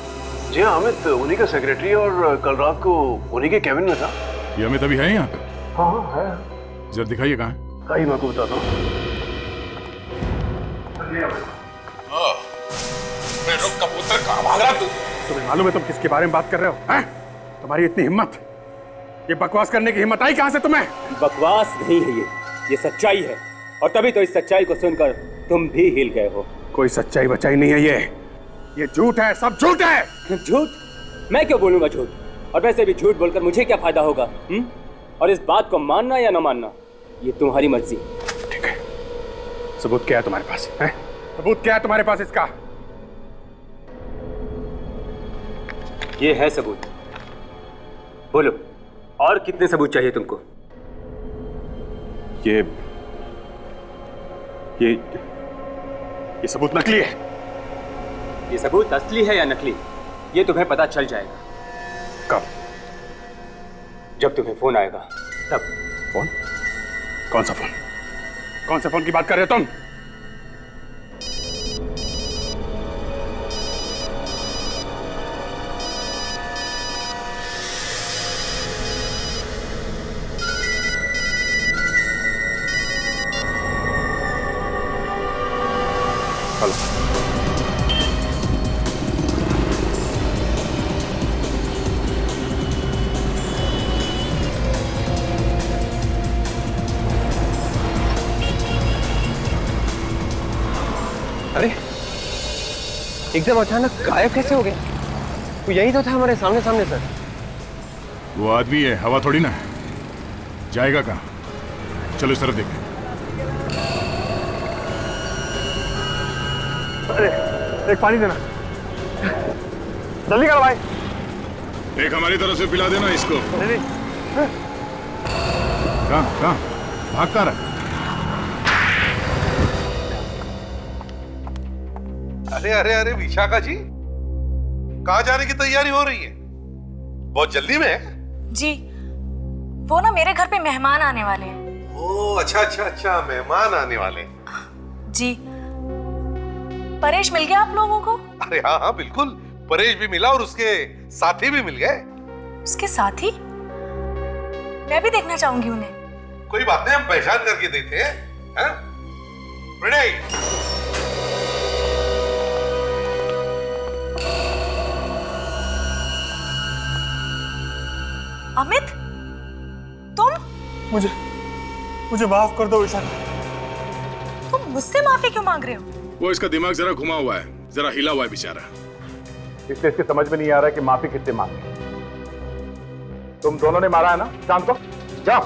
Speaker 12: जी हाँ, अमित उन्हीं का सेक्रेटरी, और कल रात को उन्हीं के कैबिन में था।
Speaker 10: ये अमित अभी है यहाँ पे?
Speaker 12: हाँ हाँ है।
Speaker 10: जरा दिखाइए कहाँ है।
Speaker 12: कहीं मैं आपको बताता हूँ।
Speaker 10: कबूतर कहाँ भाग रहा तू? तुम्हें मालूम है तुम किसके बारे में बात कर रहे हो? हैं? तुम्हारी इतनी हिम्मत, ये बकवास करने की हिम्मत आई कहाँ से तुम्हें?
Speaker 19: बकवास नहीं है ये सच्चाई है, और तभी तो इस सच्चाई को सुनकर तुम भी हिल गए हो।
Speaker 10: कोई सच्चाई बचाई नहीं है ये झूठ है, सब झूठ है।
Speaker 19: झूठ? मैं क्यों बोलूंगा झूठ? और वैसे भी झूठ बोलकर मुझे क्या फायदा होगा? और इस बात को मानना या न मानना ये तुम्हारी मर्जी।
Speaker 10: ठीक है, सबूत क्या है तुम्हारे पास? है? सबूत क्या है तुम्हारे पास इसका?
Speaker 19: ये है सबूत। बोलो, और कितने सबूत चाहिए तुमको?
Speaker 10: ये सबूत नकली है।
Speaker 19: ये सबूत असली है या नकली, ये तुम्हें पता चल जाएगा।
Speaker 10: कब?
Speaker 19: जब तुम्हें फोन आएगा तब।
Speaker 10: फोन? कौन सा फोन? कौन से फोन की बात कर रहे हो तुम?
Speaker 7: अरे एकदम अचानक गायब कैसे हो गए? वो यही तो था हमारे सामने सामने सर।
Speaker 10: वो आदमी है, हवा थोड़ी ना है। जाएगा कहाँ? चलो इस तरफ देखें।
Speaker 3: अरे एक पानी देना, जल्दी करो भाई।
Speaker 10: एक हमारी तरफ से पिला देना इसको। कहाँ भागता रहा?
Speaker 13: अरे अरे अरे विशाखा जी, कहाँ जाने की तैयारी हो रही है? बहुत जल्दी में है?
Speaker 15: जी, वो ना मेरे घर पे मेहमान आने वाले हैं।
Speaker 13: ओह अच्छा अच्छा अच्छा, मेहमान आने वाले।
Speaker 15: जी, परेश मिल गया आप लोगों को?
Speaker 13: अरे हाँ हाँ बिल्कुल, परेश भी मिला और उसके साथी भी मिल गए।
Speaker 15: उसके साथी? मैं भी देखना चाहूंगी उन्हें।
Speaker 13: कोई बात नहीं, हम पहचान करके देते हैं। हैं? प्रणय,
Speaker 15: अमित, तुम?
Speaker 3: मुझे माफ कर दो विशाखा।
Speaker 15: तुम मुझसे माफी क्यों मांग रहे हो?
Speaker 10: वो इसका दिमाग जरा घुमा हुआ है, जरा हिला हुआ है बेचारा,
Speaker 3: इसलिए इसके समझ में नहीं आ रहा कि माफी किससे मांगे। तुम दोनों ने मारा है ना चांद को? जाओ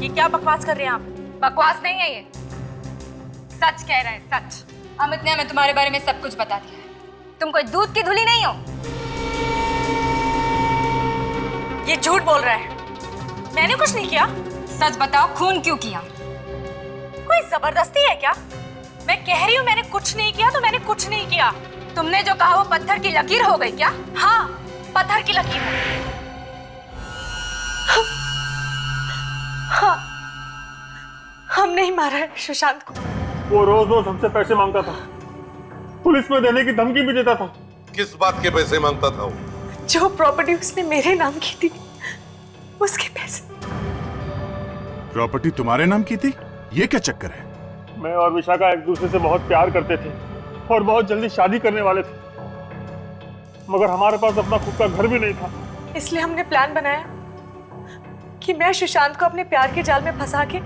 Speaker 15: ये क्या बकवास कर रहे हैं आप?
Speaker 8: बकवास नहीं है ये, सच कह रहे हैं, सच। अमित ने हमें तुम्हारे बारे में सब कुछ बता दिया है। तुम कोई दूध की धुली नहीं हो।
Speaker 15: ये झूठ बोल रहा है। मैंने कुछ नहीं किया।
Speaker 8: सच बताओ, खून क्यों किया?
Speaker 15: कोई जबरदस्ती है क्या? मैं कह रही हूँ मैंने कुछ नहीं किया तो मैंने कुछ नहीं किया।
Speaker 8: तुमने जो कहा वो पत्थर की लकीर हो गई क्या?
Speaker 15: हाँ, पत्थर की लकीर है। हाँ, हमने ही मारा है सुशांत को।
Speaker 16: वो रोज रोज हमसे पैसे मांगता था, पुलिस में देने की धमकी भी देता था।
Speaker 13: किस बात के पैसे मांगता था वो?
Speaker 15: जो प्रॉपर्टी उसने मेरे नाम की थी, उसके पैसे।
Speaker 10: प्रॉपर्टी तुम्हारे नाम की थी? ये क्या चक्कर है?
Speaker 16: मैं और विशाखा एक दूसरे से बहुत प्यार करते थे और बहुत जल्दी शादी करने वाले थे, मगर हमारे पास अपना खुद का घर भी नहीं था।
Speaker 15: इसलिए हमने प्लान बनाया कि मैं सुशांत को अपने प्यार के जाल में फंसा के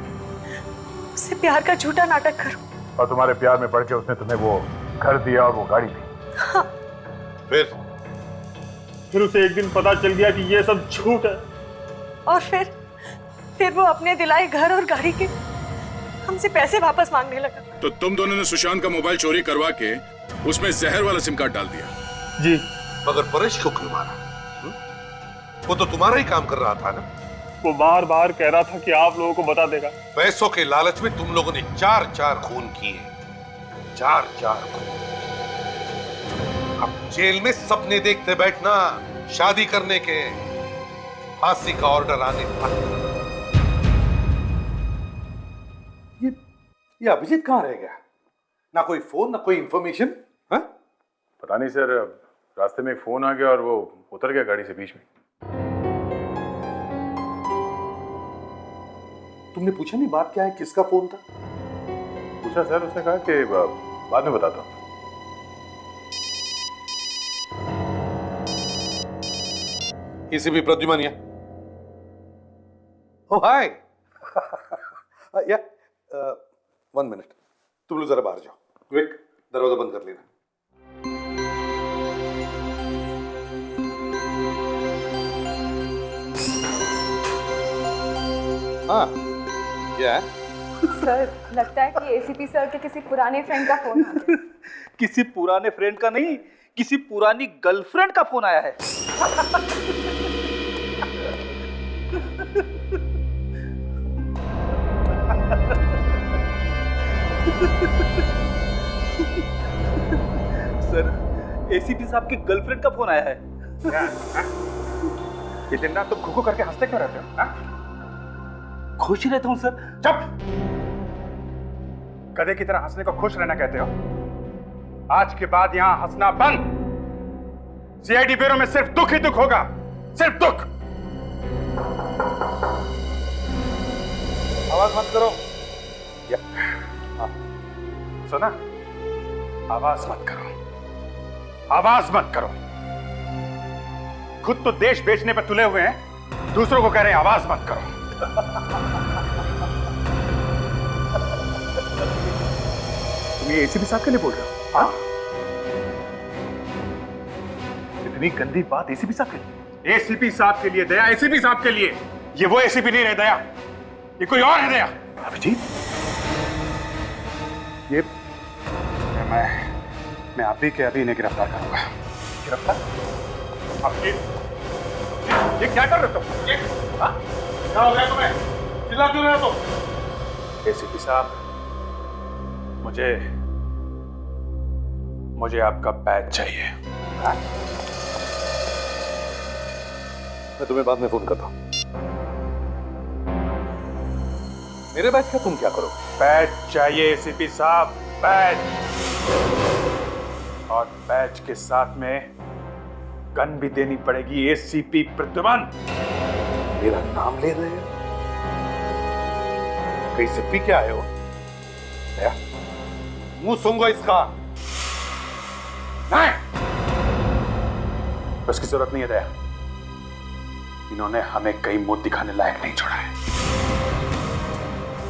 Speaker 15: उससे प्यार का झूठा नाटक करूं।
Speaker 11: और तुम्हारे प्यार में पड़ के उसने तुम्हें वो घर दिया और वो गाड़ी दी।
Speaker 15: हाँ।
Speaker 16: फिर उसे एक दिन पता चल गया कि ये सब झूठ है।
Speaker 15: और फिर वो अपने दिलाए घर और गाड़ी के हमसे पैसे वापस मांगने लगा।
Speaker 10: तो तुम दोनों ने सुशांत का मोबाइल चोरी करवा के उसमें जहर वाला सिम कार्ड डाल दिया?
Speaker 16: जी।
Speaker 13: मगर परेश को क्यों मारा? वो तो तुम्हारा ही काम कर रहा था ना।
Speaker 16: वो बार बार कह रहा था कि आप लोगों को बता देगा।
Speaker 13: पैसों के लालच में तुम लोगों ने 4 खून किए, 4 खून। अब जेल में सपने देखते बैठना, शादी करने के, फांसी का ऑर्डर आने तक। ये अभिजीत कहाँ रह गया? ना कोई फोन, ना कोई इंफॉर्मेशन। हाँ?
Speaker 11: पता नहीं सर, रास्ते में एक फोन आ गया और वो उतर गया गाड़ी से बीच में।
Speaker 13: तुमने पूछा नहीं बात क्या है, किसका फोन था?
Speaker 11: पूछा सर, उसने कहा कि बाद में बताता हूँ।
Speaker 13: एसीपी प्रद्युमन या? ओ हाय। या 1 मिनट, तुम लोग जरा बाहर जाओ। क्विक, दरवाजा बंद कर लेना। हाँ, क्या है?
Speaker 8: सर, लगता है कि एसीपी सर के किसी पुराने फ्रेंड का फोन आ गया।
Speaker 6: किसी पुराने फ्रेंड का नहीं, किसी पुरानी गर्लफ्रेंड का फोन आया है। सर, एसीपी साहब की गर्लफ्रेंड का फोन आया है।
Speaker 11: ये दिन रात तुम घुघु करके हंसते क्यों रहते हो?
Speaker 6: खुश ही रहता हूं सर।
Speaker 11: चुप! गधे की तरह हंसने को खुश रहना कहते हो? आज के बाद यहां हंसना बंद। सीआईडी ब्यूरो में सिर्फ दुख ही दुख होगा, सिर्फ दुख।
Speaker 13: आवाज मत करो।
Speaker 11: सुना? आवाज मत करो, आवाज मत करो। खुद तो देश बेचने पर तुले हुए हैं, दूसरों को कह रहे हैं आवाज मत करो। तुम ये एसीपी साहब के लिए बोल रहे हो? हाँ? इतनी गंदी बात एसीपी साहब के लिए? एसीपी साहब के लिए दया, एसीपी साहब के लिए। ये वो एसीपी नहीं रहे दया, ये कोई और है दया। अभिजीत, ये मैं अभी के अभी इन्हें गिरफ्तार करूंगा। गिरफ्तार? ये क्या कर रहे हो तुम? हाँ? क्या हो गया तुम्हें? चिल्ला क्यों रहे हो तुम? एसीपी साहब, मुझे आपका बैच चाहिए। हाँ?
Speaker 13: मैं तुम्हें बाद में फोन करता हूं। मेरे बैच का तुम क्या करो?
Speaker 11: बैच चाहिए एसीपी साहब, बैच। और बैच के साथ में गन भी देनी पड़ेगी। एसीपी प्रद्युमन।
Speaker 13: मेरा नाम ले रहे हो? कहीं से पी के आए हो? मुंह सूंघो इसका।
Speaker 11: नहीं, उसकी जरूरत नहीं है दया। इन्होंने हमें कहीं मुंह दिखाने लायक नहीं छोड़ा है।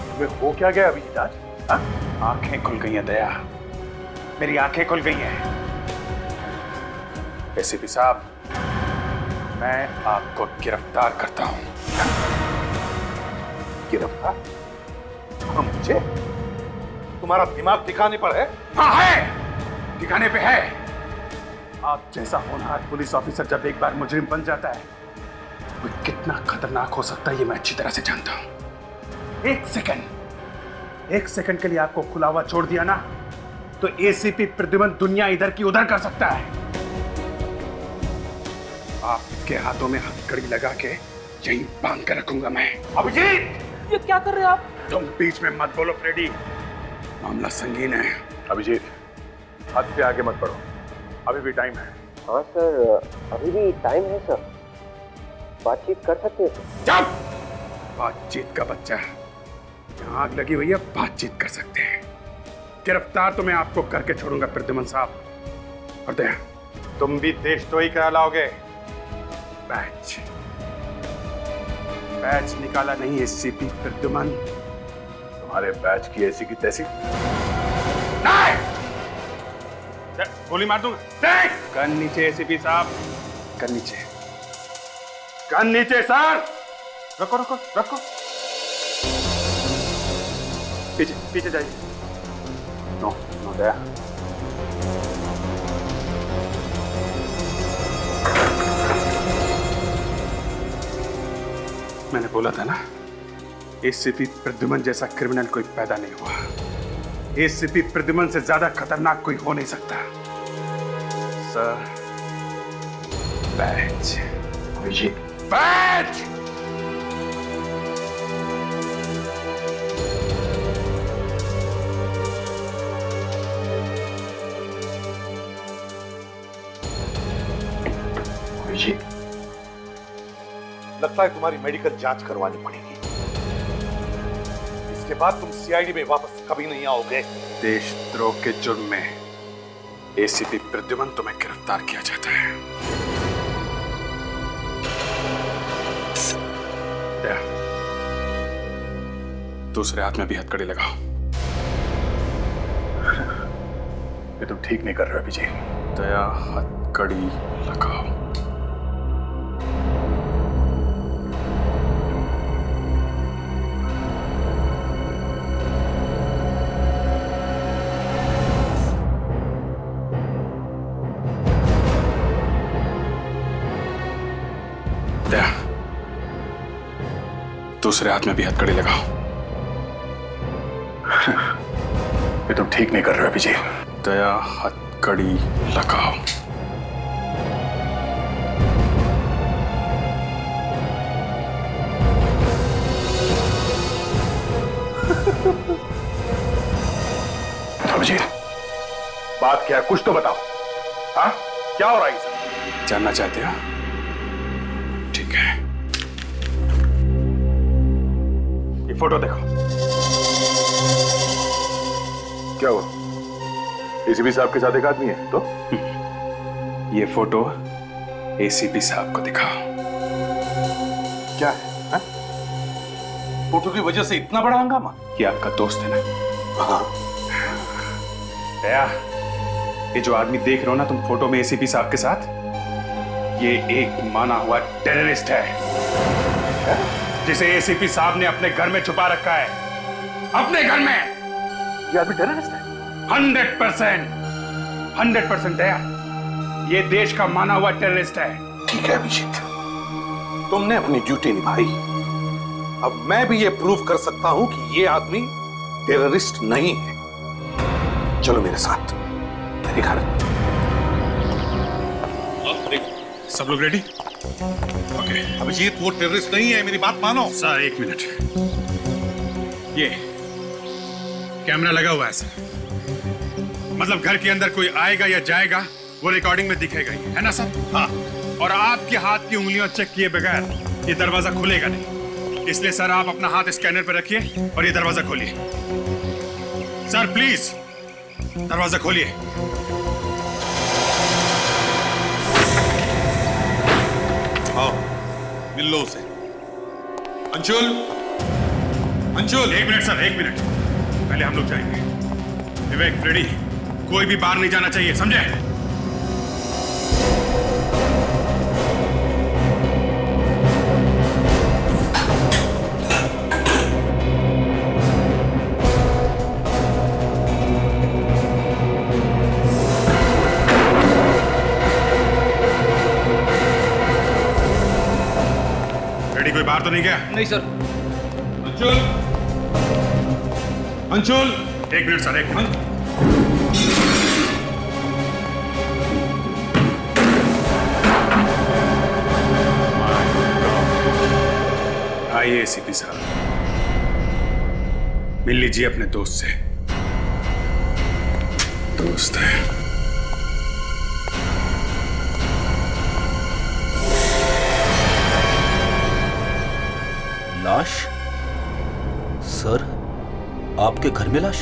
Speaker 11: तुम्हें हो क्या गया अभिजीत आज? हाँ? आंखें खुल गई हैं दया, मेरी आंखें खुल गई हैं। एसीपी साहब, मैं आपको गिरफ्तार करता हूं।
Speaker 13: गिरफ्तार? हाँ, मुझे? तुम्हारा दिमाग ठिकाने पर है?
Speaker 10: हाँ है, ठिकाने पे है। आप जैसा होनहार पुलिस ऑफिसर जब एक बार मुजरिम बन जाता है, वो कितना खतरनाक हो सकता है ये मैं अच्छी तरह से जानता हूं। एक सेकंड के लिए आपको खुला हुआ छोड़ दिया ना, तो एसीपी प्रद्युमन दुनिया इधर की उधर कर सकता है। आपके हाथों में हथकड़ी लगा के यहीं बांध कर रखूंगा मैं।
Speaker 13: अभिजीत,
Speaker 18: ये क्या कर रहे हो आप?
Speaker 10: तुम बीच में मत बोलो फ्रेडी, मामला संगीन है।
Speaker 11: अभिजीत, हद से आगे मत बढ़ो, अभी भी टाइम है।
Speaker 7: हाँ सर, अभी भी टाइम है सर, बातचीत कर सकते हैं सर।
Speaker 10: चुप! बातचीत का बच्चा, यहाँ आग लगी हुई है, बातचीत कर सकते हैं। गिरफ्तार तो मैं आपको करके छोड़ूंगा प्रद्युमन साहब। और दया, तुम भी देशद्रोही करा लाओगे। बैच निकाला नहीं एसीपी प्रद्युमन।
Speaker 11: तुम्हारे बैच की ऐसी की तैसी।
Speaker 10: गोली मार दूंगा। गन नीचे एसीपी साहब, गन नीचे, गन नीचे सर। रखो रखो रखो, पीछे पीछे जाइए। नो नो दया, मैंने बोला था ना, एसीपी प्रद्युमन जैसा क्रिमिनल कोई पैदा नहीं हुआ। एसीपी प्रद्युमन से ज्यादा खतरनाक कोई हो नहीं सकता। Sir, batch, batch.
Speaker 13: लगता है तुम्हारी मेडिकल जांच करवानी पड़ेगी। इसके बाद तुम सीआईडी में वापस कभी नहीं आओगे।
Speaker 10: देशद्रोह के जुर्म में एसीपी प्रद्युमन तुम्हें गिरफ्तार किया जाता है। दूसरे हाथ में भी हथकड़ी लगाओ।
Speaker 11: ये तुम ठीक नहीं कर रहे अभिजीत।
Speaker 10: दया, हथकड़ी लगाओ। दया, दूसरे हाथ में भी हथकड़ी लगाओ।
Speaker 11: ये तुम ठीक नहीं कर रहे अभिजीत।
Speaker 10: दया, हथकड़ी लगाओ।
Speaker 11: अभिजीत, बात क्या है, कुछ तो बताओ। हाँ, क्या हो रहा है सर?
Speaker 10: जानना चाहते हो? ठीक है, ये फोटो देखो।
Speaker 11: क्या हुआ? एसीपी साहब के साथ एक आदमी है तो?
Speaker 10: ये फोटो एसीपी साहब को दिखाओ।
Speaker 13: क्या है, हा? फोटो की वजह से इतना बड़ा हंगामा?
Speaker 10: ये आपका दोस्त है ना?
Speaker 13: हाँ।
Speaker 10: दया, ये जो आदमी देख रहे हो ना तुम फोटो में एसीपी साहब के साथ, ये एक माना हुआ टेररिस्ट है, जिसे एसीपी साहब ने अपने घर में छुपा रखा है। अपने घर में।
Speaker 13: ये आदमी टेररिस्ट है?
Speaker 10: 100% दया, ये देश का माना हुआ टेररिस्ट है।
Speaker 13: ठीक है अभिजीत, तुमने अपनी ड्यूटी निभाई। अब मैं भी ये प्रूव कर सकता हूं कि ये आदमी टेररिस्ट नहीं है। चलो मेरे साथ मेरे घर।
Speaker 10: सब लोग रेडी? ओके।
Speaker 13: अभिजीत, वो टेररिस्ट नहीं है, मेरी बात मानो।
Speaker 10: सर एक मिनट, ये कैमरा लगा हुआ है सर, मतलब घर के अंदर कोई आएगा या जाएगा वो रिकॉर्डिंग में दिखेगा ही, है ना सर? हाँ। और आपके हाथ की उंगलियां चेक किए बगैर ये दरवाजा खुलेगा नहीं, इसलिए सर आप अपना हाथ स्कैनर पर रखिए और ये दरवाजा खोलिए। सर प्लीज दरवाजा खोलिए।
Speaker 13: आओ, मिल लो उसे। अंशुल, अंशुल।
Speaker 10: एक मिनट सर, एक मिनट, पहले हम लोग जाएंगे। विवेक, फ्रेडी, कोई भी बाहर नहीं जाना चाहिए, समझे? तो नहीं गया?
Speaker 6: नहीं sir.
Speaker 10: Anshul, Anshul, 1 minute sir, 1 minute. आइए एसीपी साहब, मिल लीजिए अपने दोस्त से। दोस्त है।
Speaker 9: लाश? सर, आपके घर में लाश?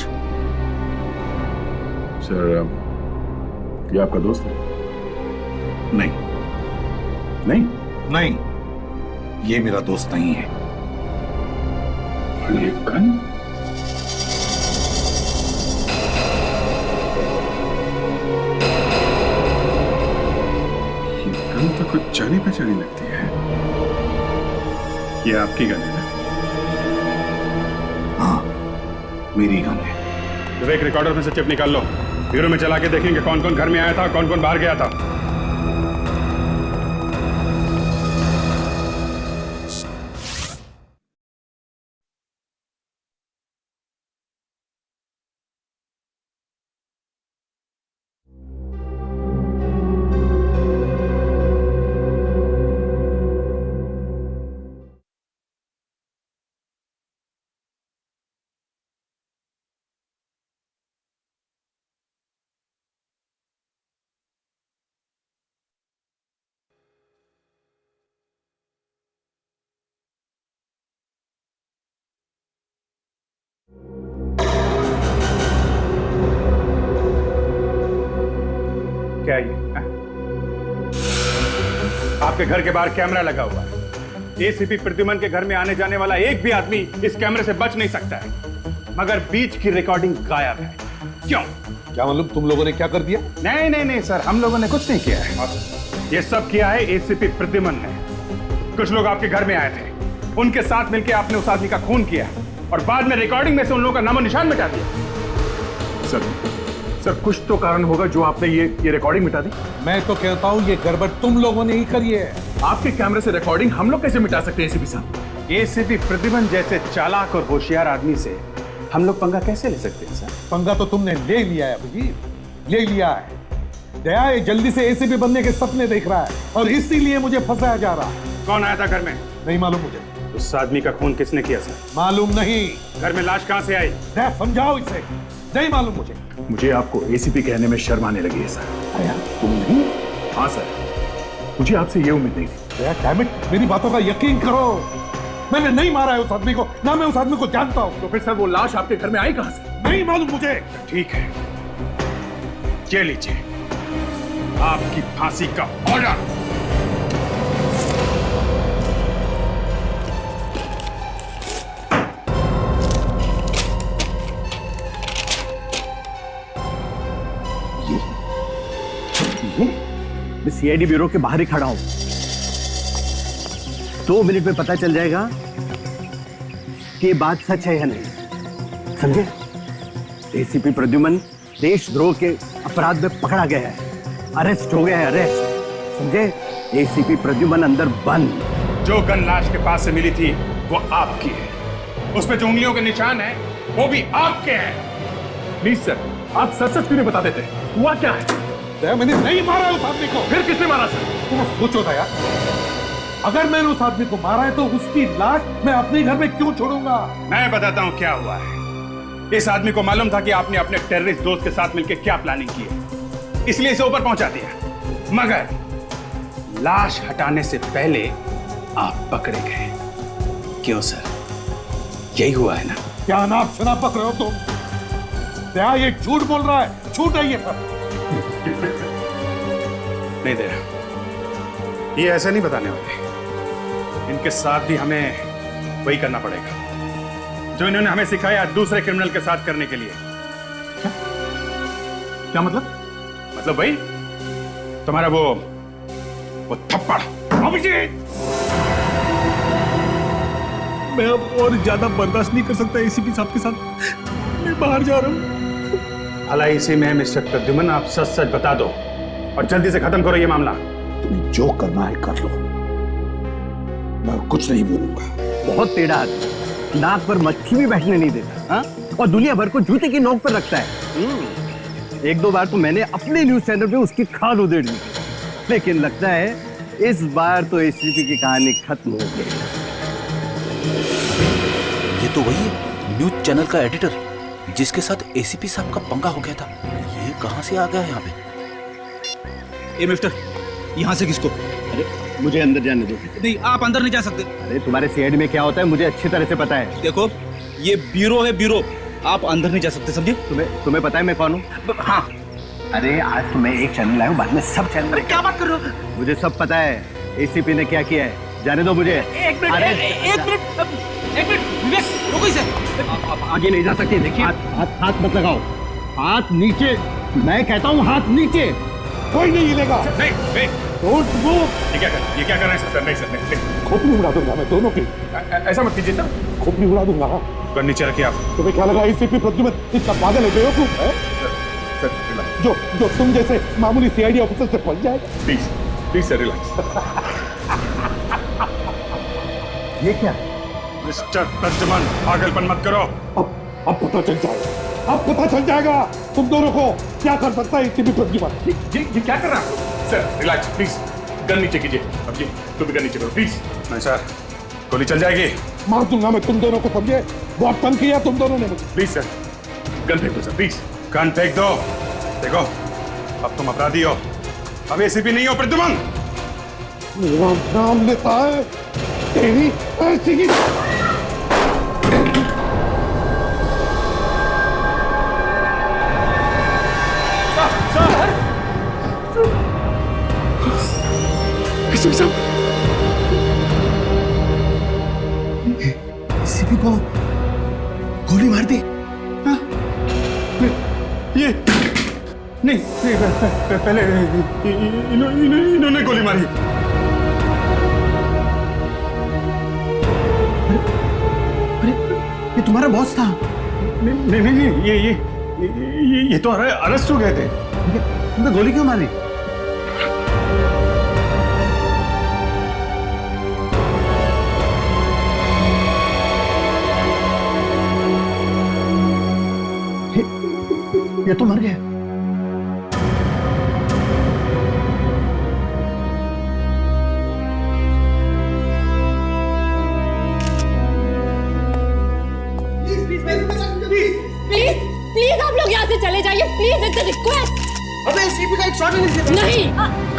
Speaker 11: सर, ये आपका दोस्त है?
Speaker 13: नहीं
Speaker 11: नहीं
Speaker 13: नहीं, ये मेरा दोस्त नहीं है।
Speaker 11: ये गन? ये गन तो कुछ जानी पहचानी लगती है। ये आपकी गन है ना?
Speaker 13: हाँ, मेरी गन है।
Speaker 10: जब एक रिकॉर्डर में से चिप निकाल लो, ब्यूरो में चला के देखेंगे कौन कौन घर में आया था, कौन कौन बाहर गया था। क्या ये? आपके घर के बाहर कैमरा लगा हुआ है। एसीपी प्रद्युमन के घर में आने जाने वाला एक भी आदमी इस कैमरे से बच नहीं सकता है, मगर बीच की रिकॉर्डिंग गायब है। क्यों?
Speaker 13: क्या मालूम तुम लोगों ने क्या कर दिया?
Speaker 10: नहीं नहीं नहीं सर, हम लोगों ने कुछ नहीं किया है। ये सब किया है एसीपी प्रद्युमन ने। कुछ लोग आपके घर में आए थे, उनके साथ मिलकर आपने उस आदमी का खून किया और बाद में रिकॉर्डिंग में से उन लोगों का नामो निशान मिटा दिया।
Speaker 11: सर, कुछ तो कारण होगा जो आपने ये रिकॉर्डिंग मिटा दी।
Speaker 13: मैं तो कहता हूँ ये गड़बड़ तुम लोगों ने ही करी है।
Speaker 11: आपके कैमरे से रिकॉर्डिंग हम लोग कैसे मिटा सकते हैं एसीपी साहब?
Speaker 10: एसीपी प्रद्युमन जैसे चालाक और होशियार आदमी से हम लोग पंगा कैसे ले सकते हैं सर?
Speaker 13: पंगा तो तुमने ले लिया है अभिजीत, ले लिया है। दया ये जल्दी से एसीपी बनने के सपने देख रहा है और इसीलिए मुझे फंसाया जा रहा है।
Speaker 10: कौन आया था घर में?
Speaker 13: नहीं मालूम मुझे।
Speaker 10: उस आदमी का खून किसने किया सर?
Speaker 13: मालूम नहीं।
Speaker 10: घर में लाश कहां से आई?
Speaker 13: दया समझाओ इसे, नहीं मालूम मुझे।
Speaker 11: मुझे आपको एसीपी कहने में शर्म आने लगी है सर।
Speaker 13: दया तुम नहीं?
Speaker 11: हाँ सर, मुझे आपसे ये उम्मीद नहीं थी।
Speaker 13: दया डैम इट, मेरी बातों का यकीन करो। मैंने नहीं मारा है उस आदमी को, ना मैं उस आदमी को जानता हूँ।
Speaker 11: तो फिर सर वो लाश आपके घर में आई कहां से?
Speaker 13: नहीं मालूम मुझे।
Speaker 10: ठीक है, ये लीजिए आपकी फांसी का ऑर्डर।
Speaker 20: मैं सीआईडी ब्यूरो के बाहर ही खड़ा हूं। 2 मिनट में पता चल जाएगा कि ये बात सच है या नहीं। समझे? एसीपी प्रद्युमन देशद्रोह के अपराध में पकड़ा गया है, अरेस्ट हो गया है, अरेस्ट। समझे? एसीपी प्रद्युमन अंदर बंद।
Speaker 10: जो गन लाश के पास से मिली थी वो आपकी है, उसमें जो उंगलियों के निशान है वो भी आपके हैं।
Speaker 11: प्लीज सर, आप सच सच क्यों नहीं बता देते? हुआ क्या है?
Speaker 13: दया मैंने नहीं मारा उस आदमी को।
Speaker 11: फिर किसने मारा सर?
Speaker 13: तुम सोचो दया, अगर मैंने उस आदमी को मारा है तो उसकी लाश मैं अपने घर में क्यों छोड़ूंगा?
Speaker 10: मैं बताता हूं क्या हुआ है। इस आदमी को मालूम था कि आपने अपने टेररिस्ट दोस्त के साथ मिलकर क्या प्लानिंग की है, इसलिए इसे ऊपर पहुंचा दिया। मगर लाश हटाने से पहले आप पकड़े गए। क्यों सर, यही हुआ है ना?
Speaker 13: क्या नाप शनाप पकड़ रहे हो तुम? दया ये झूठ बोल रहा है, झूठ है ये सब।
Speaker 10: नहीं दे रहा, ये ऐसे नहीं बताने वाले। इनके साथ भी हमें वही करना पड़ेगा जो इन्होंने हमें सिखाया दूसरे क्रिमिनल के साथ करने के लिए।
Speaker 11: क्या मतलब?
Speaker 10: मतलब वही तुम्हारा वो थप्पड़।
Speaker 13: अभिजीत,
Speaker 11: मैं अब और ज्यादा बर्दाश्त नहीं कर सकता एसीपी साहब के साथ। मैं बाहर जा रहा हूं।
Speaker 10: भला इसी में मिस्टर प्रद्युमन आप सच सच बता दो और जल्दी से खत्म करो ये मामला।
Speaker 13: तुम्हें जो करना है कर लो,
Speaker 20: मैं कुछ नहीं बोलूंगा। बहुत टेढ़ा आदमी, नाक पर मक्खी भी बैठने नहीं देता, हाँ? और दुनिया भर को जूते की नोक पर रखता है। एक दो बार तो मैंने अपने न्यूज चैनल पे उसकी खाल उधेड़ ली, लेकिन लगता है इस बार तो एसीपी की कहानी खत्म हो गई।
Speaker 6: ये तो वही है न्यूज चैनल का एडिटर जिसके साथ एसीपी साहब का पंगा हो गया था। ये कहां से आ गया यहाँ पे? ए मिस्टर, यहाँ से किसको?
Speaker 20: अरे मुझे अंदर जाने दो।
Speaker 6: नहीं, आप अंदर नहीं जा सकते।
Speaker 20: अरे तुम्हारे सीआईडी में क्या होता है मुझे अच्छी तरह से पता है।
Speaker 6: देखो, ये ब्यूरो है, ब्यूरो। आप अंदर नहीं जा सकते, समझे?
Speaker 20: तुम्हें पता है मैं कौन हूँ?
Speaker 6: हाँ।
Speaker 20: अरे आज तो मैं एक चैनल लाया हूँ, बाद में सब चैनल।
Speaker 6: अरे क्या बात कर रहे हो?
Speaker 20: मुझे सब पता है एसीपी ने क्या किया है। जाने दो मुझे।
Speaker 6: एक मिनट विवेक, रुको इसे।
Speaker 20: आप आगे नहीं जा सकते। देखिए हाथ मत लगाओ, हाथ नीचे। मैं कहता हूँ हाथ नीचे।
Speaker 13: कोई नहीं हिलेगा।
Speaker 10: नहीं,
Speaker 13: डोंट मूव।
Speaker 10: ये क्या कर रहे हैं सर? नहीं सर, नहीं।
Speaker 13: खोपड़ी उड़ा दूंगा मैं दोनों की।
Speaker 10: ऐसा मत कीजिए सर।
Speaker 13: खोपड़ी उड़ा दूंगा।
Speaker 10: गन नीचे रखिए आप।
Speaker 13: तुम्हें क्या लगा एसीपी प्रद्युमन इतना पागल है, बेवकूफ है?
Speaker 10: सर
Speaker 13: जो तुम जैसे मामूली सीआईडी ऑफिसर से पहुंच जाएगा।
Speaker 10: Please sir, relax.
Speaker 20: ये क्या?
Speaker 10: मिस्टर प्रद्युमन, पागलपन मत करो।
Speaker 13: अब पता चल जाएगा। अब पता चल जाएगा तुम दोनों को क्या कर सकता है एसीपी प्रद्युमन।
Speaker 10: ये क्या कर रहा है सर? Relax please. गन नीचे कीजिए। अब जी तुम भी गन नीचे करो प्लीज। नहीं सर, गोली चल जाएगी।
Speaker 13: मार दूंगा मैं तुम दोनों को, समझे? बहुत तंग किया तुम दोनों ने मुझे।
Speaker 10: प्लीज सर, गन फेंक दो सर, प्लीज। गन फेंक दो। देखो, अब तुम अपराधी हो, अब एसीपी नहीं हो प्रद्युमन।
Speaker 13: मेरा नाम लेता है तेरी ऐसी की।
Speaker 20: एसीपी को गोली मार दी।
Speaker 10: हाँ? ये नहीं, पहले इन्होंने गोली मारी।
Speaker 20: अरे ये तुम्हारा बॉस था?
Speaker 10: नहीं, ये तो अरेस्ट हो गए थे।
Speaker 20: तुमने गोली क्यों मारी? ये तो मर गया।
Speaker 17: प्लीज आप लोग यहाँ से चले जाइए, प्लीज, इट्स अ रिक्वेस्ट।
Speaker 18: अबे एसीपी का एक शॉट
Speaker 17: नहीं।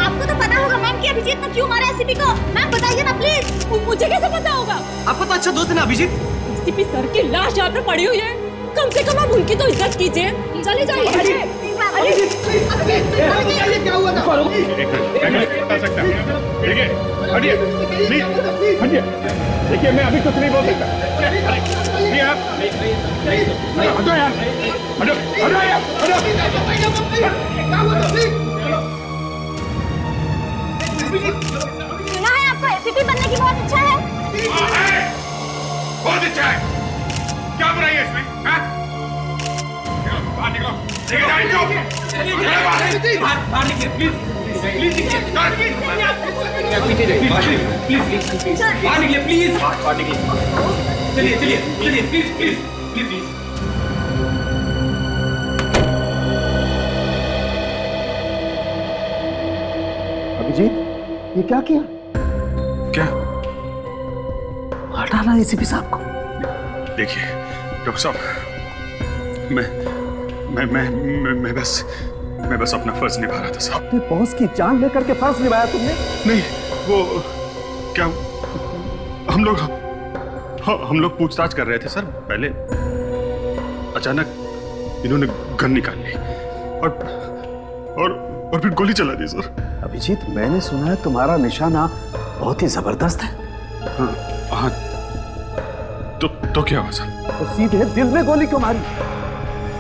Speaker 15: आपको तो पता होगा मैम कि अभिजीत ने क्यों मारा एसीपी को। मैम बताइए ना प्लीज।
Speaker 17: मुझे कैसे पता होगा?
Speaker 18: आपका तो अच्छा दोस्त है ना अभिजीत।
Speaker 17: एसीपी सर की लाश यहाँ पे पड़ी हुई है, कम से कम आप उनकी तो इज्जत कीजिए। चले जाइए।
Speaker 18: क्या हुआ था?
Speaker 10: बता सकता हूँ। देखिए, हटिए, प्लीज, हटिए। देखिए, मैं अभी कुछ नहीं बोल सकता। नहीं आप, हटो यार, हटो यार, हटो।
Speaker 15: सुना है आपको एसीपी बनने की बहुत इच्छा है?
Speaker 10: बहुत इच्छा है। क्या बुराई है इसमें? हाँ? बाहर निकलो। बाहर निकलिए, प्लीज।
Speaker 20: अभिजीत, ये क्या किया?
Speaker 10: क्या?
Speaker 20: मार डाला एसीपी साहब को।
Speaker 10: देखिए डॉक्टर साहब, मैं बस अपना फर्ज निभा रहा था साहब।
Speaker 20: अपने बॉस की जान लेकर के फर्ज निभाया तुमने?
Speaker 10: नहीं, वो क्या, हम लोग पूछताछ कर रहे थे सर। पहले अचानक इन्होंने गन निकाल ली और फिर गोली चला दी सर।
Speaker 20: अभिजीत, मैंने सुना है तुम्हारा निशाना बहुत ही जबरदस्त है।
Speaker 10: हाँ, तो क्या हुआ सर?
Speaker 20: तो सीधे दिल में गोली क्यों मारी?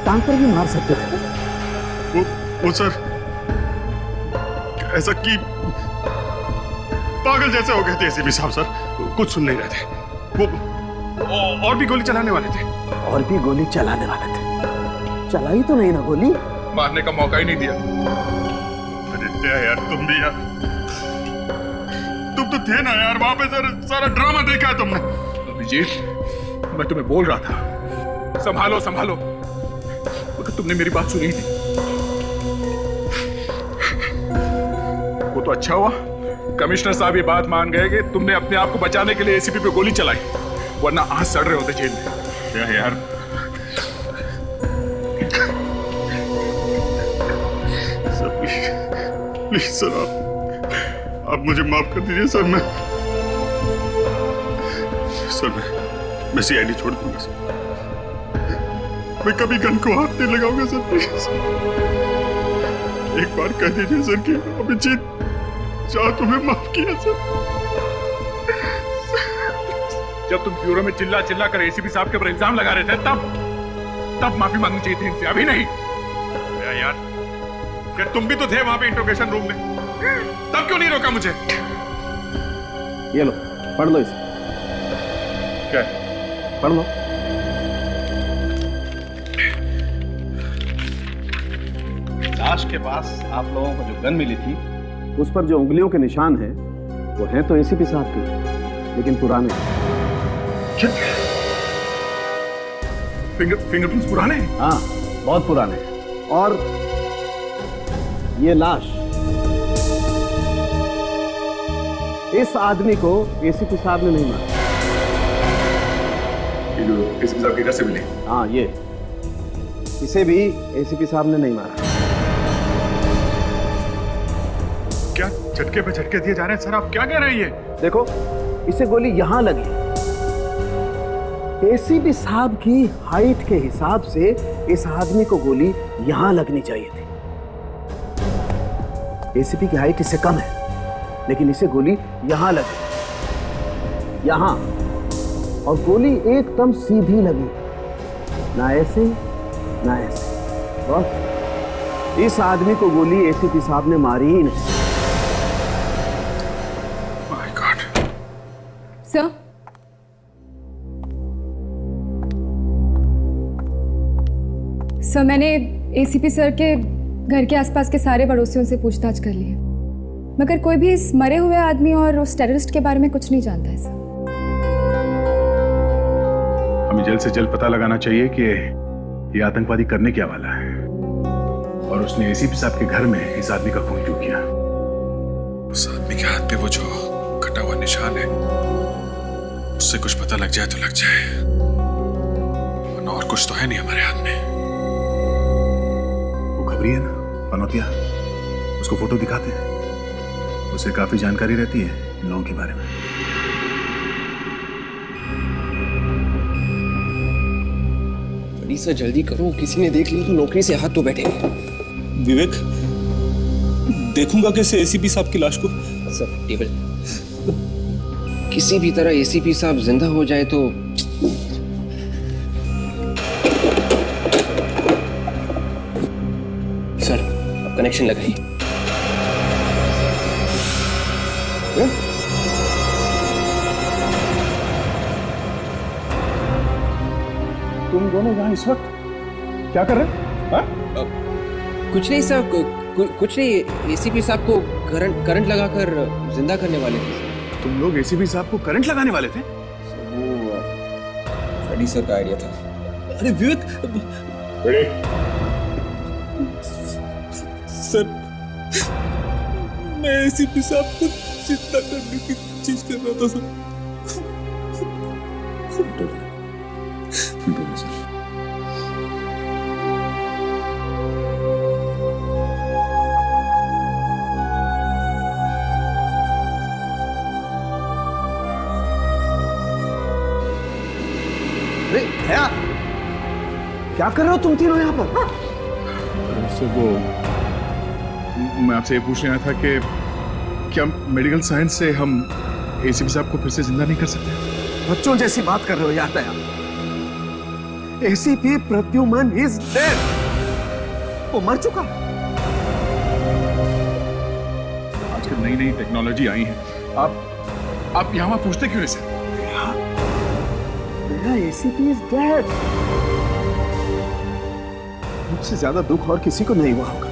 Speaker 20: टांग पर भी मार सकते थे।
Speaker 10: वो सर ऐसा कि पागल जैसे हो गए थे एसीपी साहब सर, कुछ सुन नहीं रहे थे। वो और भी गोली चलाने वाले थे।
Speaker 20: और भी गोली चलाने वाले थे? चलाई तो नहीं ना गोली?
Speaker 10: मारने का मौका ही नहीं दिया। अरे यार, तुम भी यार, तुम तो थे ना यार वहां पे, सारा ड्रामा देखा है तुमने। अभिजीत, मैं तुम्हें बोल रहा था संभालो संभालो, मगर तुमने मेरी बात सुनी थी। वो तो अच्छा हुआ कमिश्नर साहब ये बात मान गए कि तुमने अपने आप को बचाने के लिए एसीपी पे गोली चलाई, वरना आज सड़ रहे होते जेल में। क्या यार, सर प्लीज सर, आप मुझे माफ कर दीजिए सर। मैं सीआईडी छोड़ दूंगा सर, मैं कभी गन को हाथ नहीं लगाऊंगा सर, प्लीज। एक बार कह दीजिए सर कि अभिजीत चाह तुम्हें माफ किया सर। जब तुम ब्यूरो में चिल्ला चिल्ला कर एसीपी साहब के ऊपर इल्जाम लगा रहे थे तब माफी मांगनी चाहिए थी इनसे, अभी नहीं। यार क्या तुम भी तो थे वहां पे इंट्रोगेशन रूम में, तब क्यों नहीं रोका मुझे?
Speaker 12: ये लो पढ़ लो इसे।
Speaker 10: क्या
Speaker 12: पढ़ लो।
Speaker 5: लाश के पास आप लोगों को जो गन मिली थी
Speaker 12: उस पर जो उंगलियों के निशान हैं वो हैं तो एसीपी साहब के, लेकिन पुराने।
Speaker 10: फिंगरप्रिंट्स पुराने?
Speaker 12: हाँ बहुत पुराने। और ये लाश इस आदमी को एसीपी साहब ने नहीं मारा।
Speaker 10: एसीपी साहब की घर से मिली?
Speaker 12: हाँ ये, इसे भी एसीपी साहब ने नहीं मारा।
Speaker 10: क्या झटके पे झटके दिए जा रहे हैं सर, आप क्या कह रहे हैं ये?
Speaker 12: देखो इसे गोली यहां लगी, एसीपी साहब की हाइट के हिसाब से इस आदमी को गोली यहां लगनी चाहिए थी। एसीपी की हाइट इससे कम है, लेकिन इसे गोली यहां लगी, यहां, और गोली एकदम सीधी लगी, ना ऐसे ना ऐसे। बस इस आदमी को गोली एसीपी साहब ने मारी ही नहीं।
Speaker 8: सर, सर मैंने एसीपी सर के घर के आसपास के सारे पड़ोसियों से पूछताछ कर ली है, मगर कोई भी इस मरे हुए आदमी और उस टेररिस्ट के बारे में कुछ नहीं जानता है सर।
Speaker 10: हमें जल्द से जल्द पता लगाना चाहिए कि ये आतंकवादी करने क्या वाला है, और उसने एसीपी साहब के घर में इस आदमी का खून क्यों किया। उस आदमी के हाथ पे वो जो कटा हुआ निशान है, उससे कुछ पता लग जाए तो लग जाए, वरना और कुछ तो है नहीं हमारे हाथ में। वो खबरी है ना पनौतिया, उसको फोटो दिखाते हैं, उसे काफी जानकारी रहती है इन लोगों के बारे में।
Speaker 7: बड़ी सर जल्दी करो, किसी ने देख लिया तो नौकरी से हाथ तो बैठेंगे।
Speaker 9: विवेक, देखूंगा कैसे एसीपी साहब की लाश को?
Speaker 7: सर टेबल, किसी भी तरह एसीपी साहब जिंदा हो जाए तो सर अब कनेक्शन लगाइए।
Speaker 5: तुम दोनों यहाँ इस वक्त क्या कर रहे हो?
Speaker 7: कुछ नहीं सर, कुछ नहीं, एसीपी साहब को करंट लगाकर जिंदा करने वाले थे।
Speaker 10: तुम लोग एसीपी साहब को करंट लगाने वाले थे?
Speaker 7: वो फ्रेडी सर का आइडिया था।
Speaker 9: अरे विवेक, सर मैं एसीपी साहब को जिंदा करने की चीज कर रहा था सर।
Speaker 12: क्या कर रहे हो तुम तीनों यहाँ पर?
Speaker 10: सर वो मैं आपसे ये पूछने आया था कि क्या मेडिकल साइंस से हम एसीपी साहब को फिर से जिंदा नहीं कर सकते?
Speaker 12: बच्चों जैसी बात कर रहे हो यार दया। एसीपी प्रद्युमन इज डेड, वो मर चुका।
Speaker 10: आजकल नई नई टेक्नोलॉजी आई है, आप यहाँ पूछते क्यों इसे?
Speaker 12: ACP is dead. मुझसे ज्यादा दुख और किसी को नहीं हुआ होगा,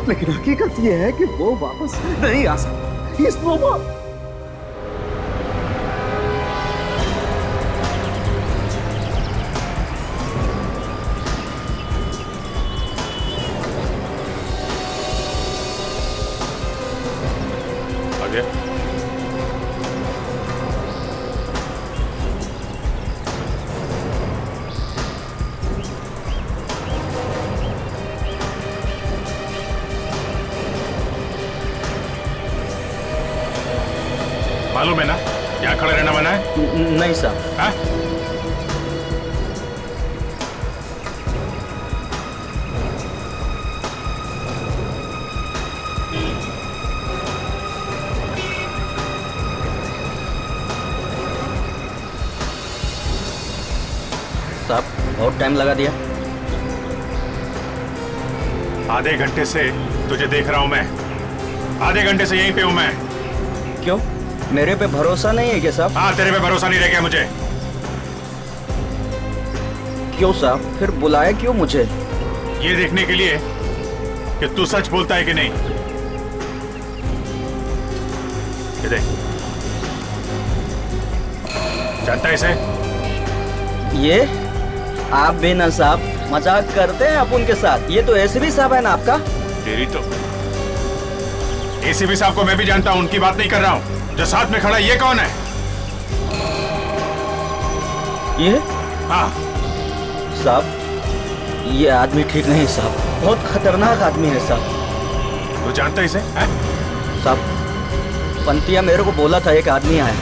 Speaker 12: लेकिन हकीकत यह है कि वो वापस नहीं आ सकता। He is no more.
Speaker 10: मालूम है ना यहाँ खड़े रहना मना है?
Speaker 18: नहीं साहब।
Speaker 10: हाँ?
Speaker 18: साहब बहुत टाइम लगा दिया।
Speaker 10: आधे घंटे से तुझे देख रहा हूं मैं, आधे घंटे से यहीं पे हूं मैं।
Speaker 18: क्यों, मेरे पे भरोसा नहीं है क्या साहब?
Speaker 10: हाँ, तेरे पे भरोसा नहीं रह गया मुझे।
Speaker 18: क्यों साहब, फिर बुलाया क्यों मुझे?
Speaker 10: ये देखने के लिए कि तू सच बोलता है कि नहीं। ये देख, जानता है इसे?
Speaker 18: ये आप भी ना साहब मजाक करते हैं आप उनके साथ। ये तो एसीपी साहब है ना आपका।
Speaker 10: तेरी तो एसीपी साहब को मैं भी जानता हूं, उनकी बात नहीं कर रहा हूं। जो साथ में खड़ा ये कौन है?
Speaker 18: ये?
Speaker 10: हाँ
Speaker 18: साहब ये आदमी ठीक नहीं साहब, बहुत खतरनाक आदमी है साहब।
Speaker 10: तू जानता है इसे?
Speaker 18: साहब पंतिया मेरे को बोला था एक आदमी आया।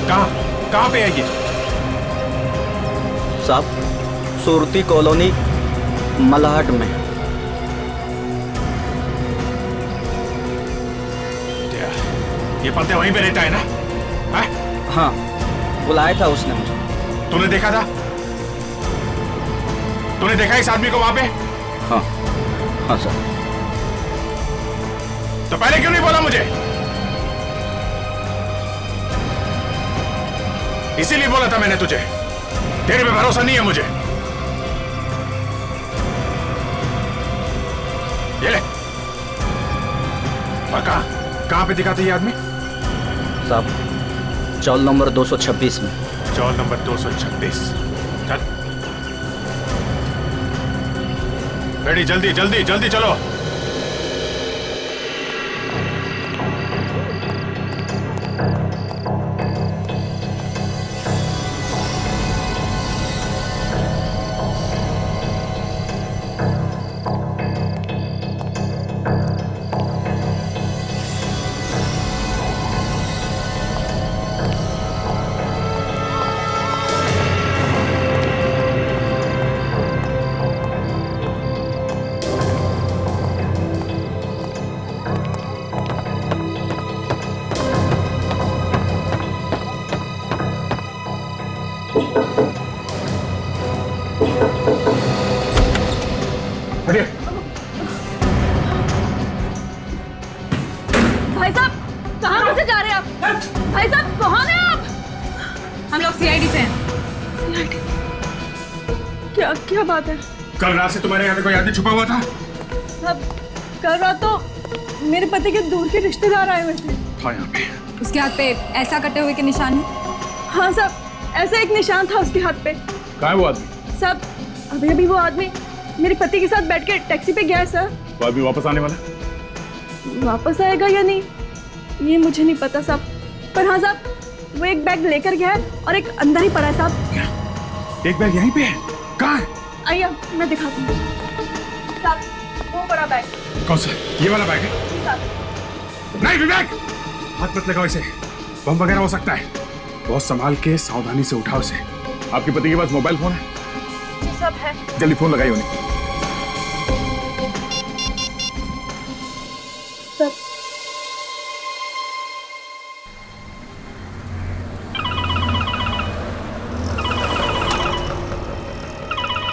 Speaker 10: कहाँ पे है ये?
Speaker 18: साहब सुरती कॉलोनी मलाहट में।
Speaker 10: ये पंते वहीं पे रहता है ना? है?
Speaker 18: हाँ बुलाया था उसने मुझे।
Speaker 10: तूने देखा था? तूने देखा इस आदमी को वहां पे?
Speaker 18: हाँ हाँ सर।
Speaker 10: तो पहले क्यों नहीं बोला मुझे? इसीलिए बोला था मैंने तुझे, तेरे पे भरोसा नहीं है मुझे। ये ले। और कहां पे दिखा था ये आदमी?
Speaker 18: साहब चौल नंबर 226 में।
Speaker 10: चौल नंबर 226। चल रेडी, जल्दी जल्दी जल्दी चलो।
Speaker 1: भाई साहब कहाँ से जा रहे हैं आप? भाई साहब कौन है आप? हम लोग सीआईडी से हैं। सीआईडी? क्या क्या बात है?
Speaker 10: कल रात से तुम्हारे यहाँ पे कोई आदमी छुपा हुआ था?
Speaker 1: साहब कल रात तो मेरे पति के दूर के रिश्तेदार आए हुए थे।
Speaker 10: हाँ यहाँ पे।
Speaker 8: उसके हाथ पे ऐसा कटे हुए के निशान है?
Speaker 1: हाँ साहब ऐसा एक निशान था उसके हाथ पे।
Speaker 10: कहाँ है वो आदमी?
Speaker 1: साहब अभी अभी वो आदमी मेरे पति के साथ बैठ के टैक्सी पे गया है सर।
Speaker 10: वो आदमी वापस आने वाला?
Speaker 1: वापस आएगा या नहीं ये मुझे नहीं पता साहब, पर हाँ साहब वो एक बैग लेकर गया है और एक अंदर ही पड़ा है साहब।
Speaker 10: एक बैग यहीं पे है? कहाँ है?
Speaker 1: आइए मैं दिखाती हूँ साहब, वो बड़ा बैग।
Speaker 10: कौन सा? ये वाला बैग है?
Speaker 1: साहब
Speaker 10: नहीं विवेक, हाथ मत लगाओ इसे, बम वगैरह हो सकता है। बहुत संभाल के सावधानी से उठाओ इसे। आपके पति के पास मोबाइल फोन है?
Speaker 1: सब है।
Speaker 10: जल्दी फोन लगाइए उन्हें।
Speaker 1: सब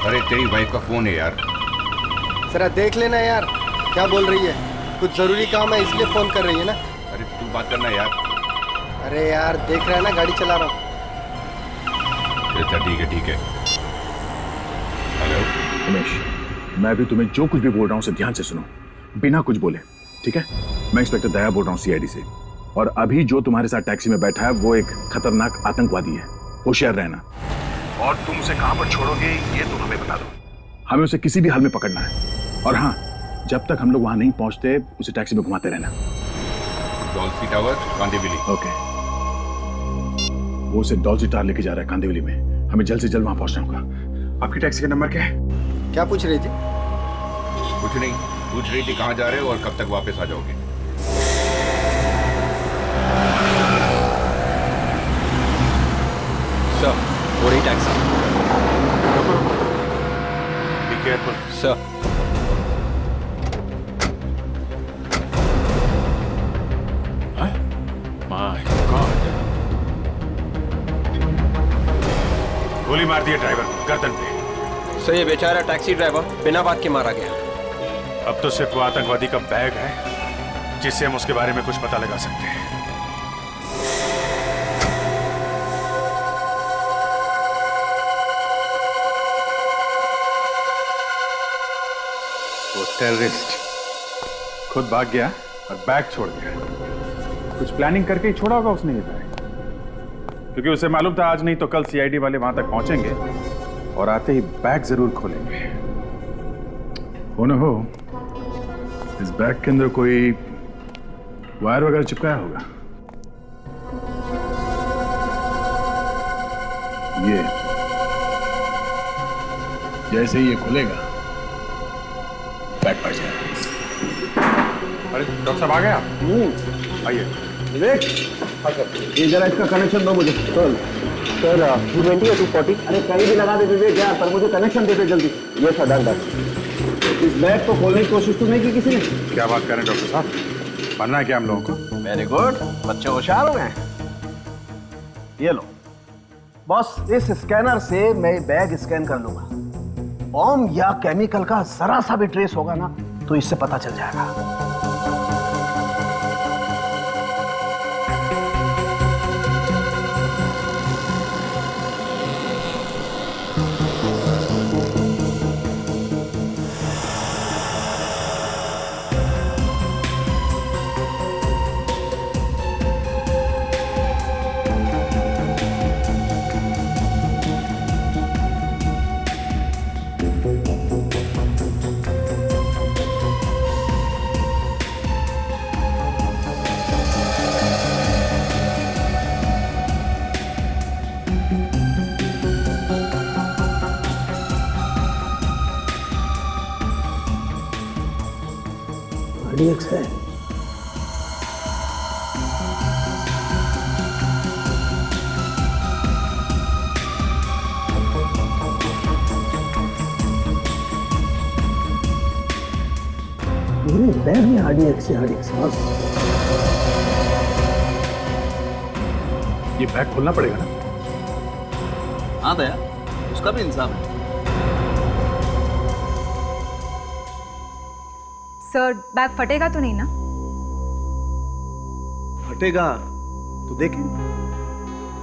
Speaker 21: अरे तेरी वाइफ का फोन है यार।
Speaker 22: जरा देख लेना यार क्या बोल रही है, कुछ जरूरी काम है इसलिए फोन कर रही है ना।
Speaker 21: अरे तू बात करना यार।
Speaker 22: अरे यार देख रहा है ना गाड़ी चला रहा हूँ।
Speaker 21: अच्छा ठीक है ठीक है। हेलो
Speaker 5: उमेश, मैं भी तुम्हें जो कुछ भी बोल रहा हूँ उसे ध्यान से सुनो, बिना कुछ बोले, ठीक है? मैं इंस्पेक्टर दया बोल रहा हूँ सीआईडी से, और अभी जो तुम्हारे साथ टैक्सी में बैठा है वो एक खतरनाक आतंकवादी है, होशियार रहना। और तुम उसे कहां पर छोड़ोगे ये तुम हमें बता दो, हमें उसे किसी भी हाल में पकड़ना है। और हाँ, जब तक हम लोग वहां नहीं पहुंचते उसे टैक्सी में घुमाते रहना।
Speaker 21: डॉल्फी टावर कांदिवली।
Speaker 5: ओके, वो उसे डॉल्फी टावर लेके जा रहा है कांदिवली में, हमें जल्द से जल्द वहां पहुंचना होगा। आपकी टैक्सी का नंबर क्या है?
Speaker 22: क्या पूछ रही थी?
Speaker 21: कुछ नहीं, पूछ रही थी कहाँ जा रहे हो और कब तक वापस आ जाओगे।
Speaker 7: सर वो रही taxi.
Speaker 10: Be careful
Speaker 7: sir.
Speaker 10: My God, गोली मार दिया ड्राइवर को गर्दन पे।
Speaker 7: सर ये बेचारा टैक्सी ड्राइवर बिना बात के मारा गया।
Speaker 10: अब तो सिर्फ वो आतंकवादी का बैग है जिससे हम उसके बारे में कुछ पता लगा सकते हैं।
Speaker 5: वो टेररिस्ट खुद भाग गया और बैग छोड़ गया। कुछ प्लानिंग करके ही छोड़ा होगा उसने ये बैग, क्योंकि उसे मालूम था आज नहीं तो कल सीआईडी वाले वहां तक पहुंचेंगे और आते ही बैग जरूर खोलेंगे। हो न हो इस बैग के अंदर कोई वायर वगैरह चिपकाया होगा। ये जैसे ही ये खुलेगा बैग पड़ जाएगा।
Speaker 3: अरे डॉक्टर साहब आ गए आप? आइए।
Speaker 12: विवेक, ये जरा इसका कनेक्शन दो मुझे। सर 220 या 240? अरे कहीं भी लगा दे विवेक यार, पर मुझे कनेक्शन दे दे जल्दी। ये सर डन। इस बैग को खोलने की कोशिश तो नहीं की किसी ने?
Speaker 10: क्या बात कर रहे हैं डॉक्टर साहब, बनना है क्या हम लोगों को?
Speaker 12: वेरी गुड, बच्चे होशियार हो गए। ये लो बॉस, इस स्कैनर से मैं बैग स्कैन कर लूंगा। बॉम्ब या केमिकल का जरा सा भी ट्रेस होगा ना तो इससे पता चल जाएगा। RDX है। मेरे बैग में RDX है। बस
Speaker 5: ये बैग खोलना पड़ेगा ना?
Speaker 12: हाँ दया, उसका भी इंतजाम है।
Speaker 8: सर बैग फटेगा तो नहीं ना?
Speaker 12: फटेगा तो देखें।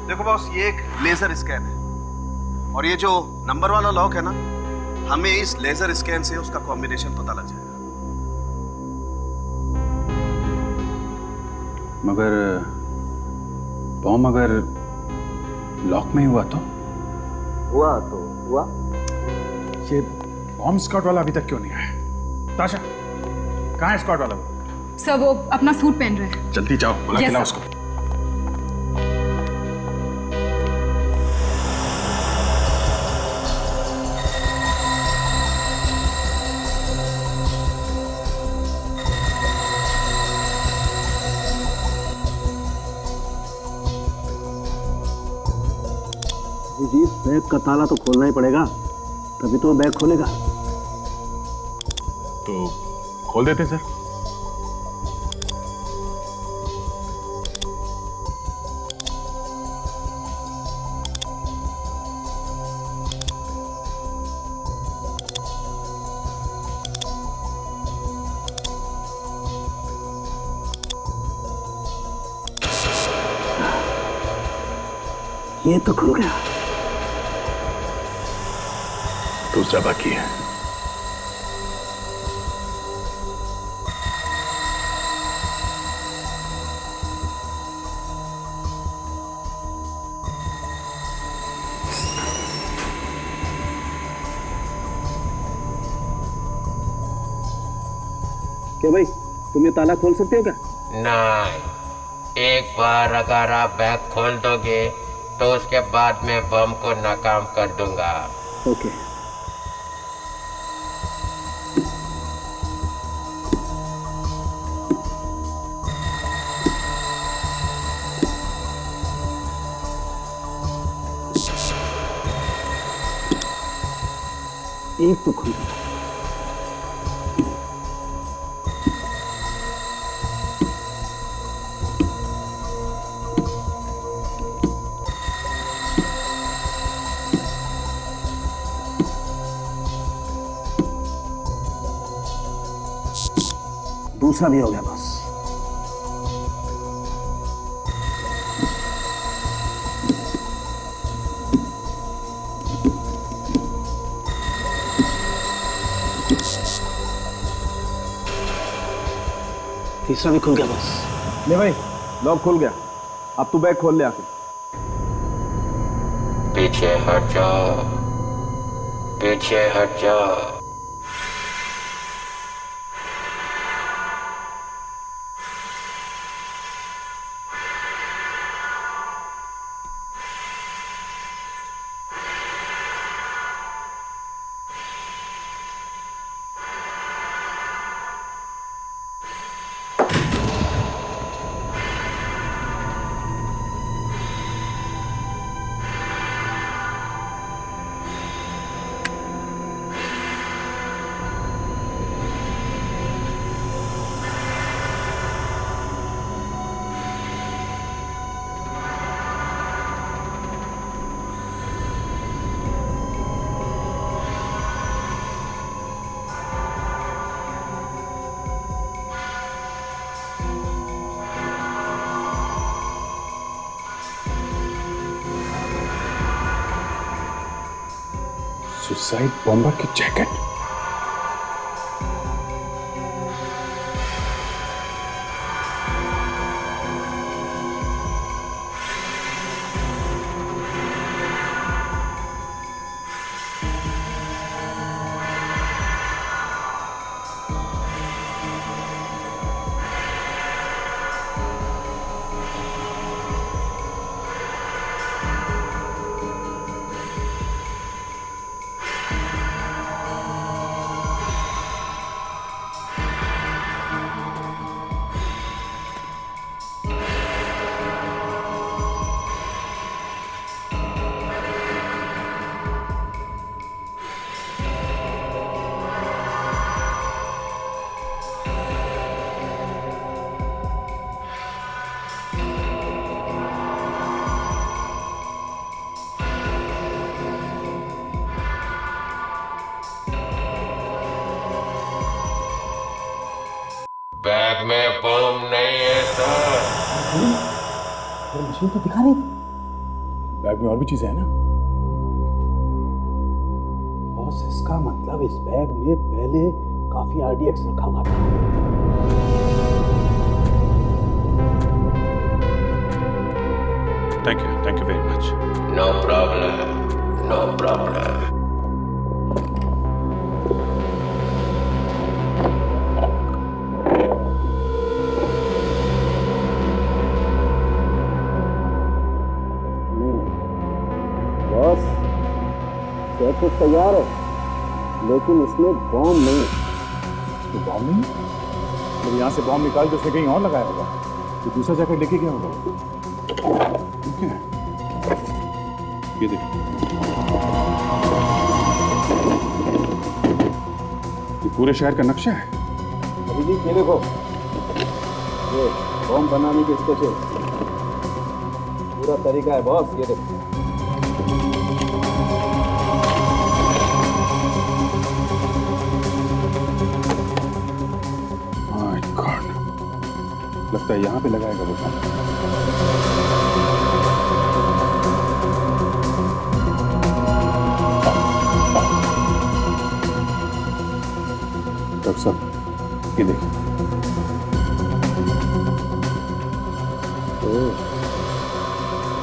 Speaker 12: देखो बॉस, ये एक लेजर स्कैन है और ये जो नंबर वाला लॉक है ना, हमें इस लेजर स्कैन से उसका कॉम्बिनेशन पता लग जाएगा।
Speaker 10: मगर बॉम्ब अगर लॉक में हुआ तो?
Speaker 12: हुआ तो हुआ।
Speaker 10: ये बॉम्ब स्क्वाड वाला अभी तक क्यों नहीं आया? ताशा, कहाँ है स्क्वाड वाला?
Speaker 8: सर वो अपना सूट पहन रहे हैं।
Speaker 10: जल्दी जाओ, बुला के लाओ उसको।
Speaker 12: जी, बैग का ताला तो खोलना ही पड़ेगा, तभी तो बैग खोलेगा।
Speaker 5: तो खोल देते सर।
Speaker 12: ये तो खुल गया।
Speaker 5: दूसरा बाकी है।
Speaker 12: क्या भाई, तुम ये ताला खोल सकते हो क्या?
Speaker 2: नहीं, एक बार अगर आप बैग खोल दोगे तो उसके बाद मैं बम को नाकाम कर दूंगा।
Speaker 12: ओके।
Speaker 20: एक तो खुल गया। दूसरा भी हो गया बस। तीसरा भी खुल गया बस।
Speaker 5: ले भाई, लॉक खुल गया। अब तू बैग खोल ले आके।
Speaker 2: पीछे हट जाओ, पीछे हट जाओ।
Speaker 11: सुसाइड बॉम्बर की जैकेट।
Speaker 2: बैग में बम नहीं है सर।
Speaker 20: मशीन तो दिखा रही थी।
Speaker 11: बैग में और भी चीजें हैं ना।
Speaker 20: बॉस, इसका मतलब इस बैग में पहले काफी आरडीएक्स रखा हुआ था।
Speaker 10: Thank you very much.
Speaker 2: No problem, no problem.
Speaker 20: Boss, jacket तैयार है, लेकिन इसमें बॉम्ब नहीं।
Speaker 11: तो बॉम्ब नहीं? जब यहाँ से बॉम्ब निकाल के उसने कहीं और लगाया होगा। तो दूसरा जैकेट लेके गया होगा। ठीक है, ये देखो, ये पूरे शहर का नक्शा है।
Speaker 20: अभी जी ये देखो, ये बॉम्ब बनाने के स्पेशल पूरा तरीका है बॉस। ये देखो,
Speaker 11: माय गॉड, लगता है यहाँ पे लगाएगा वो बम। डॉक्टर साहब, ये देखिए।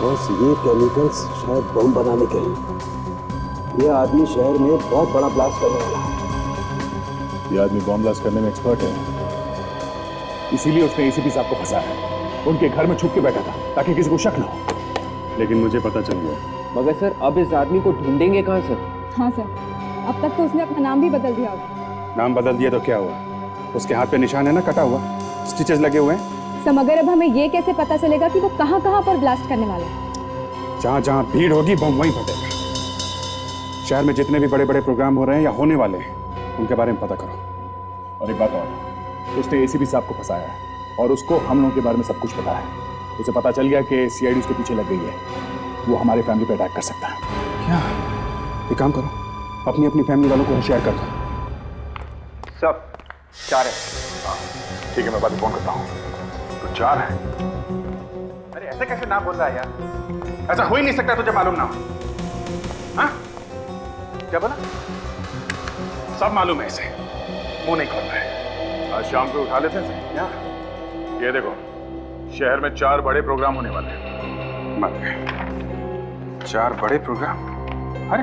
Speaker 20: बॉस, ये केमिकल्स शायद बम बनाने के हैं। ये आदमी शहर में बहुत बड़ा ब्लास्ट करने वाला है।
Speaker 11: ये आदमी बॉम्ब ब्लास्ट करने में एक्सपर्ट है, इसीलिए उसने एसीपी साहब को फंसाया है। उनके घर में छुप के बैठा था ताकि किसी को शक न हो। लेकिन मुझे पता चल गया।
Speaker 7: मगर सर, अब इस आदमी को ढूंढेंगे कहाँ सर?
Speaker 8: हाँ सर, अब तक तो उसने अपना नाम भी बदल दिया होगा।
Speaker 11: नाम बदल दिया तो क्या हुआ? उसके हाथ पे निशान है ना, कटा हुआ, स्टिचेस लगे हुए हैं।
Speaker 8: सर, मगर अब हमें ये कैसे पता चलेगा कि वो कहाँ कहाँ पर ब्लास्ट करने वाला है?
Speaker 11: जहाँ जहाँ भीड़ होगी बम वहीं फटेगा। शहर में जितने भी बड़े बड़े प्रोग्राम हो रहे हैं या होने वाले हैं उनके बारे में पता करो। और एक बात और, उसने एसीपी साहब को फंसाया है और उसको हम लोगों के बारे में सब कुछ पता है। उसे पता चल गया कि सीआईडी उसके पीछे लग गई है, वो हमारे फैमिली पे अटैक कर सकता है। क्या एक काम करो, अपनी अपनी फैमिली वालों को होशियार कर दो।
Speaker 7: सब 4 है।
Speaker 11: ठीक है, मैं बाद में फोन करता हूँ। तो 4 है? अरे ऐसे कैसे ना बोल रहा है यार, ऐसा हो ही नहीं सकता तुझे मालूम ना हो। हाँ क्या बोला? सब मालूम है इसे, मुंह नहीं खोल रहा है। आज शाम को उठा लेते हैं क्या? ये देखो, शहर में 4 बड़े प्रोग्राम होने वाले हैं। मत गए 4 बड़े प्रोग्राम? अरे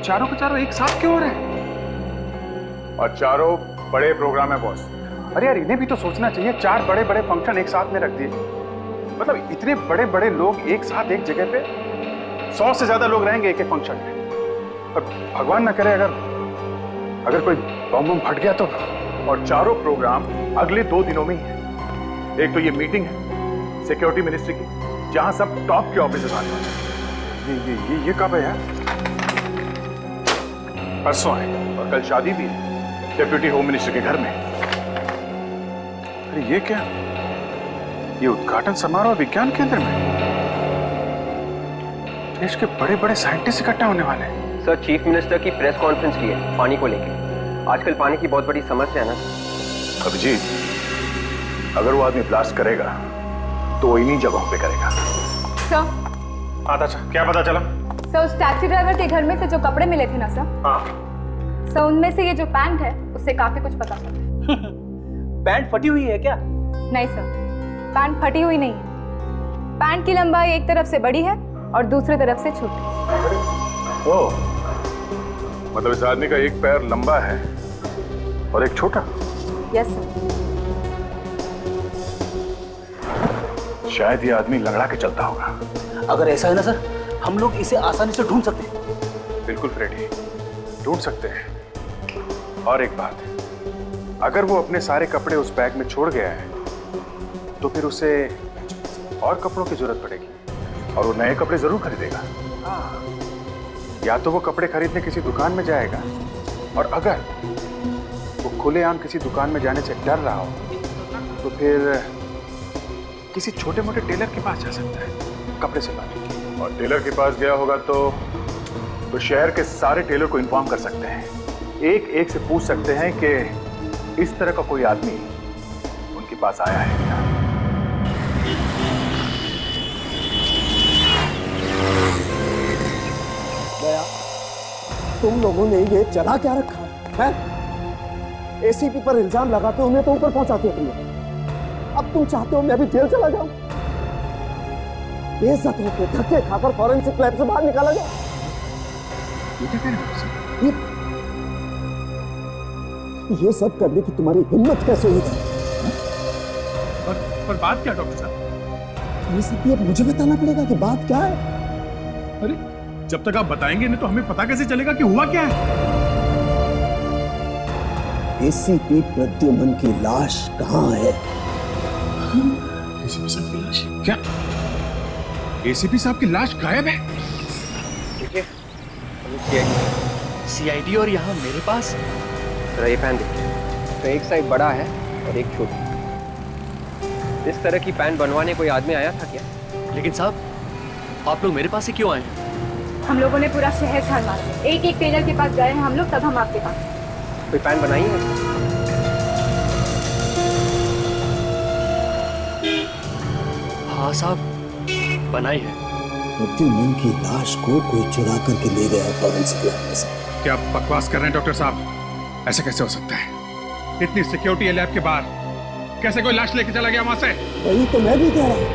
Speaker 11: चारों के चारों एक साथ क्यों हो रहे हैं? और चारों बड़े प्रोग्राम है बॉस। अरे यार इन्हें भी तो सोचना चाहिए, 4 बड़े बड़े फंक्शन एक साथ में रख दिए। मतलब इतने बड़े बड़े लोग एक साथ एक जगह पे, 100 से ज्यादा लोग रहेंगे एक एक फंक्शन में। और भगवान ना करे अगर कोई बम बम फट गया तो। और चारों प्रोग्राम अगले 2 दिनों में ही है। एक तो ये मीटिंग है सिक्योरिटी मिनिस्ट्री की, जहां सब टॉप के ऑफिसर्स आने वाले हैं। ये कब है यार? परसों है। और कल शादी भी है डिप्यूटी होम मिनिस्टर के घर में। अरे ये क्या? ये उद्घाटन समारोह विज्ञान केंद्र में। देश के बड़े बड़े साइंटिस्ट इकट्ठा होने वाले हैं।
Speaker 7: सर, चीफ मिनिस्टर की प्रेस कॉन्फ्रेंस की है पानी को लेकर। आजकल पानी की बहुत बड़ी समस्या है ना।
Speaker 11: अभिजीत, अगर वो आदमी ब्लास्ट करेगा तो इन्हीं जगहों पे करेगा।
Speaker 8: सर।
Speaker 11: हाँ अच्छा, क्या पता चला?
Speaker 8: सर, उस टैक्सी ड्राइवर के घर में से जो कपड़े मिले थे ना सर,
Speaker 11: हाँ
Speaker 8: सर उनमें से ये जो पैंट है उससे काफी कुछ पता चला।
Speaker 18: पैंट फटी हुई है क्या?
Speaker 8: नहीं सर, पैंट फटी हुई नहीं है। पैंट की लंबाई एक तरफ से बड़ी है और दूसरी तरफ से छोटी।
Speaker 11: ओह, मतलब इस आदमी का एक पैर लंबा है और एक छोटा।
Speaker 8: Yes sir.
Speaker 11: शायद ये आदमी लंगड़ा के चलता होगा।
Speaker 9: अगर ऐसा है ना सर, हम लोग इसे आसानी से ढूंढ सकते हैं।
Speaker 11: बिल्कुल फ्रेडी, ढूंढ सकते हैं। और एक बात, अगर वो अपने सारे कपड़े उस बैग में छोड़ गया है तो फिर उसे और कपड़ों की जरूरत पड़ेगी और वो नए कपड़े जरूर खरीदेगा। हाँ, या तो वो कपड़े खरीदने किसी दुकान में जाएगा, और अगर वो खुलेआम किसी दुकान में जाने से डर रहा हो तो फिर किसी छोटे मोटे टेलर के पास जा सकता है कपड़े सिलवाने के। और टेलर के पास गया होगा तो शहर के सारे टेलर को इन्फॉर्म कर सकते हैं, एक एक से पूछ सकते हैं कि इस तरह का कोई आदमी उनके पास आया है क्या।
Speaker 12: दया, तुम लोगों ने ये चला क्या रखा है? एसीपी पर इल्जाम लगाते हो, उन्हें तो ऊपर पहुंचाते हो। अब तुम चाहते हो मैं अभी जेल चला जाऊं? बेइज्जत होकर धक्के खाकर फॉरेंसिक लैब से बाहर निकाला जाए। ये सब करने की तुम्हारी हिम्मत कैसे हुई?
Speaker 11: पर बात क्या डॉक्टर साहब?
Speaker 12: ये सब अब मुझे बताना पड़ेगा कि बात क्या है।
Speaker 11: अरे जब तक आप बताएंगे नहीं तो हमें पता कैसे चलेगा कि हुआ क्या है?
Speaker 12: एसीपी प्रद्युमन की लाश कहाँ है?
Speaker 11: एसीपी साहब की लाश? क्या एसीपी साहब की लाश गायब है?
Speaker 7: ठीक है,
Speaker 18: सीआईडी और यहाँ मेरे पास।
Speaker 7: जरा ये पैन देखिए, तो एक साइड बड़ा है और एक छोटी। इस तरह की पैन बनवाने कोई आदमी आया था क्या?
Speaker 18: लेकिन साहब, आप लोग मेरे पास ही क्यों आए हैं?
Speaker 8: हम लोगों ने पूरा शहर छान मारा, एक एक टेलर के पास गए हैं हम लोग, तब हम आपके पास।
Speaker 7: कोई पैन बनाई है?
Speaker 18: हाँ साहब, बनाई है।
Speaker 12: प्रद्युमन की लाश को कोई चुरा करके ले गया फॉरेंसिक लैब से।
Speaker 11: क्या आप बकवास कर रहे हैं डॉक्टर साहब? ऐसा कैसे हो सकता है? इतनी सिक्योरिटी लैब के बाहर कैसे कोई लाश लेके चला गया वहां से?
Speaker 12: वही तो मैं भी कह रहा हूं।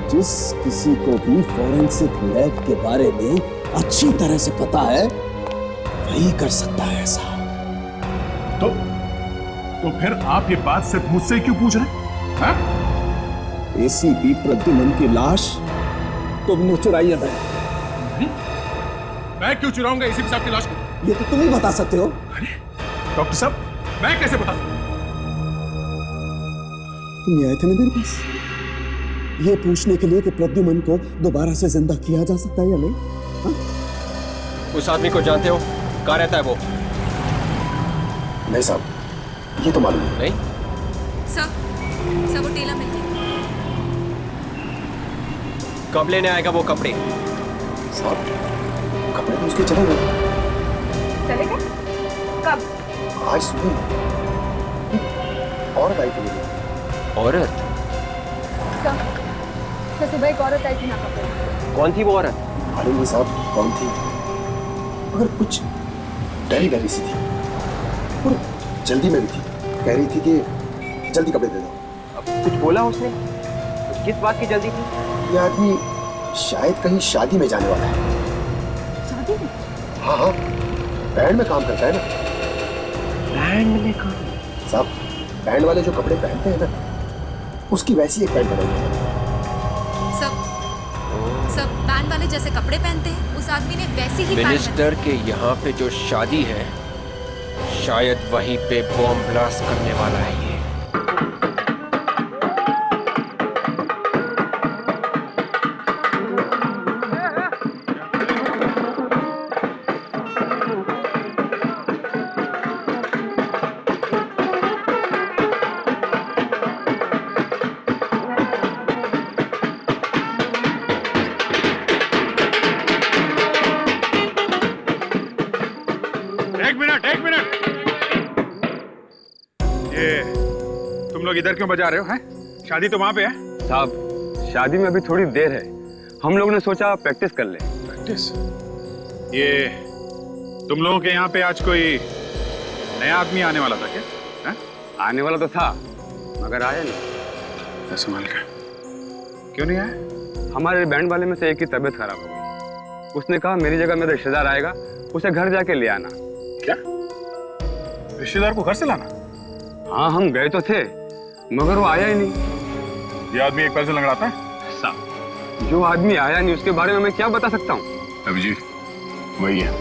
Speaker 12: जिस किसी को भी फॉरेंसिक लैब के बारे में अच्छी तरह से पता है वही कर सकता है ऐसा।
Speaker 11: तो फिर आप ये बात सिर्फ मुझसे क्यों पूछ रहे हैं?
Speaker 12: एसीपी प्रद्युमन की लाश तुमने चुराई है।
Speaker 11: मैं क्यों चुराऊंगा एसीपी साहब की लाश को?
Speaker 12: ये तो तुम ही बता सकते हो।
Speaker 11: अरे डॉक्टर साहब, मैं कैसे बता सकता?
Speaker 12: तुम आए थे ना मेरे पास ये पूछने के लिए कि प्रद्युमन को दोबारा से जिंदा किया जा सकता है या नहीं? हाँ?
Speaker 7: उस आदमी को जानते हो? कहाँ रहता है वो?
Speaker 12: नहीं साहब, ये तो मालूम
Speaker 7: नहीं।
Speaker 4: सर वो टेलर मिल गया।
Speaker 7: कब लेने आएगा वो कपड़े?
Speaker 12: साहब कपड़े तो उसके चले गए।
Speaker 8: चले गए? कब?
Speaker 12: आज सुबह औरत आई थी।
Speaker 7: औरत?
Speaker 8: सर सुबह एक औरत आई थी ना कपड़े।
Speaker 7: कौन थी वो औरत?
Speaker 12: मालूम नहीं साहब कौन थी, मगर कुछ डरी डरी सी थी और जल्दी में भी थी। कह रही थी कि जल्दी कपड़े दे दो।
Speaker 7: अब कुछ बोला उसने? किस बात की जल्दी थी?
Speaker 12: ये आदमी शायद कहीं शादी में जाने वाला है।
Speaker 8: शादी में?
Speaker 12: हाँ, बैंड में काम करता है ना।
Speaker 7: बैंड में काम?
Speaker 12: साहब बैंड वाले जो कपड़े पहनते हैं ना, उसकी वैसी एक पैंट बनाई है।
Speaker 4: सब बैंड वाले जैसे कपड़े पहनते हैं, उस आदमी ने वैसी ही
Speaker 7: मिनिस्टर के यहाँ पे जो शादी है, शायद वहीं पे बॉम्ब ब्लास्ट करने वाला है ये।
Speaker 11: एक मिनट। ये तुम लोग इधर क्यों बजा रहे हो? हैं? शादी तो वहां पे है।
Speaker 14: साहब शादी में अभी थोड़ी देर है, हम लोगों ने सोचा प्रैक्टिस कर ले।
Speaker 11: प्रैक्टिस? ये तुम लोगों के यहाँ पे आज कोई नया आदमी आने वाला था क्या? है?
Speaker 14: आने वाला तो था मगर आया नहीं।
Speaker 11: संभाल कर। क्यों नहीं आया?
Speaker 14: हमारे बैंड वाले में से एक की तबीयत खराब हो गई। उसने कहा मेरी जगह मेरा रिश्तेदार आएगा, उसे घर जाके ले आना।
Speaker 11: क्या? रिश्तेदार को घर से लाना?
Speaker 14: हाँ हम गए तो थे मगर वो आया ही नहीं।
Speaker 11: ये आदमी एक पैर से लंगड़ाता है?
Speaker 14: साहब जो आदमी आया नहीं उसके बारे में मैं क्या बता सकता हूँ?
Speaker 11: अभिजीत वही है।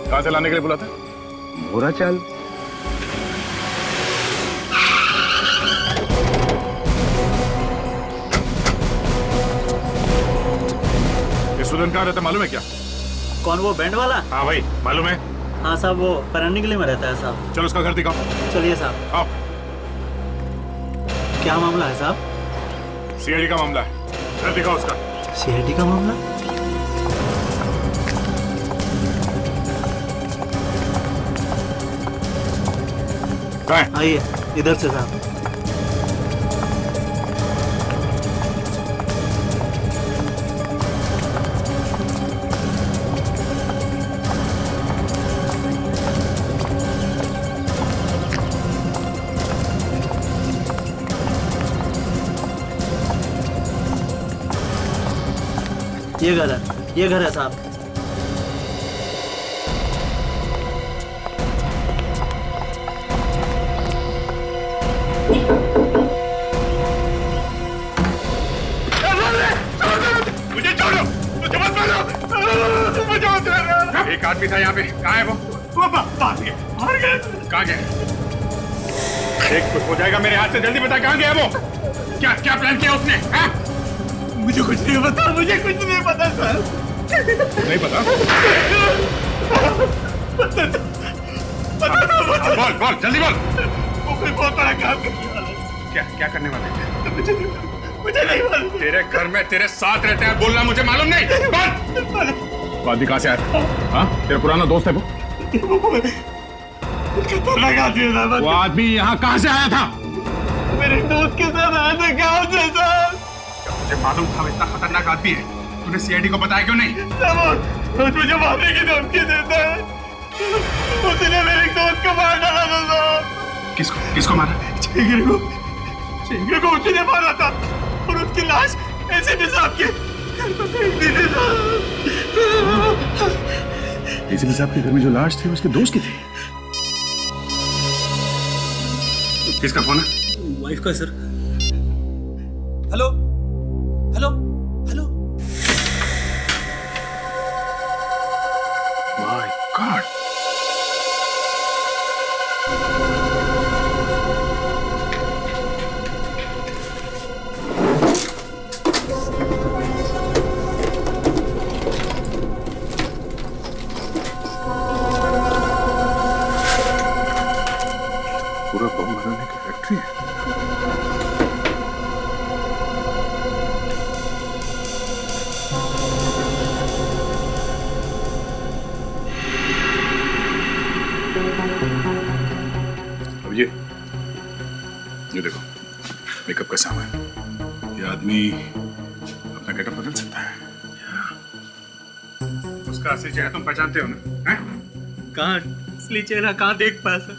Speaker 11: कहाँ से लाने के लिए बुलाता?
Speaker 14: बुरा चाल।
Speaker 11: ये सुदन कहाँ रहता मालूम है क्या?
Speaker 23: कौन, वो बैंड वाला?
Speaker 11: हाँ भाई मालूम है।
Speaker 23: हाँ साहब वो परानी गली में रहता है साहब।
Speaker 11: चलो उसका घर दिखाओ।
Speaker 23: चलिए साहब।
Speaker 11: आओ।
Speaker 23: क्या मामला है साहब?
Speaker 11: सीआईडी का मामला है, घर दिखाओ उसका।
Speaker 23: सीआईडी का मामला? आइए इधर से साहब। ये घर है साहब।
Speaker 11: मुझे छोड़ो, मुझे मत मारो, मुझे मत मारो। एक आदमी था यहाँ पे, कहाँ है वो? मार गया। कहाँ गया? एक कुछ हो जाएगा मेरे हाथ से, जल्दी बता कहाँ गया वो? क्या क्या प्लान किया उसने? हाँ? मुझे कुछ नहीं पता, मुझे कुछ नहीं पता सर। नहीं पता? बोल बोल जल्दी बोल। वो कोई बहुत बड़ा काम करने वाला है। क्या क्या करने वाला है? मुझे नहीं मालूम। तेरे घर में तेरे साथ रहते हैं, बोलना मुझे मालूम नहीं। बोल। वादी कहाँ से आया? हाँ तेरा पुराना दोस्त है वो? खतरनाक आदमी है। वो आदमी यहाँ कहाँ से आया था? मेरे दोस्त के साथ आया था गाँव से सर। मुझे मालूम था इतना खतरनाक आदमी है, तूने सीआईडी को बताया क्यों नहीं? मुझे मारने की धमकी देता है। उसने मेरे दोस्त को मार डाला था साहब। किसको किसको मारा? चेंगरे को उसने मारा था और उसकी लाश एसीपी साहब के घर पर फेंक दी थी साहब। एसीपी साहब के घर में जो लाश थी उसके दोस्त की थी? किसका फोन है?
Speaker 23: वाइफ का sir.
Speaker 6: Hello hello hello.
Speaker 11: My God.
Speaker 10: पूरा बम बनाने की फैक्ट्री है। अब ये देखो मेकअप का सामान। ये आदमी अपना गेटअप बदल सकता है। उसका असली चेहरा तुम पहचानते हो ना?
Speaker 23: कहाँ असली चेहरा कहाँ देख पाया सर।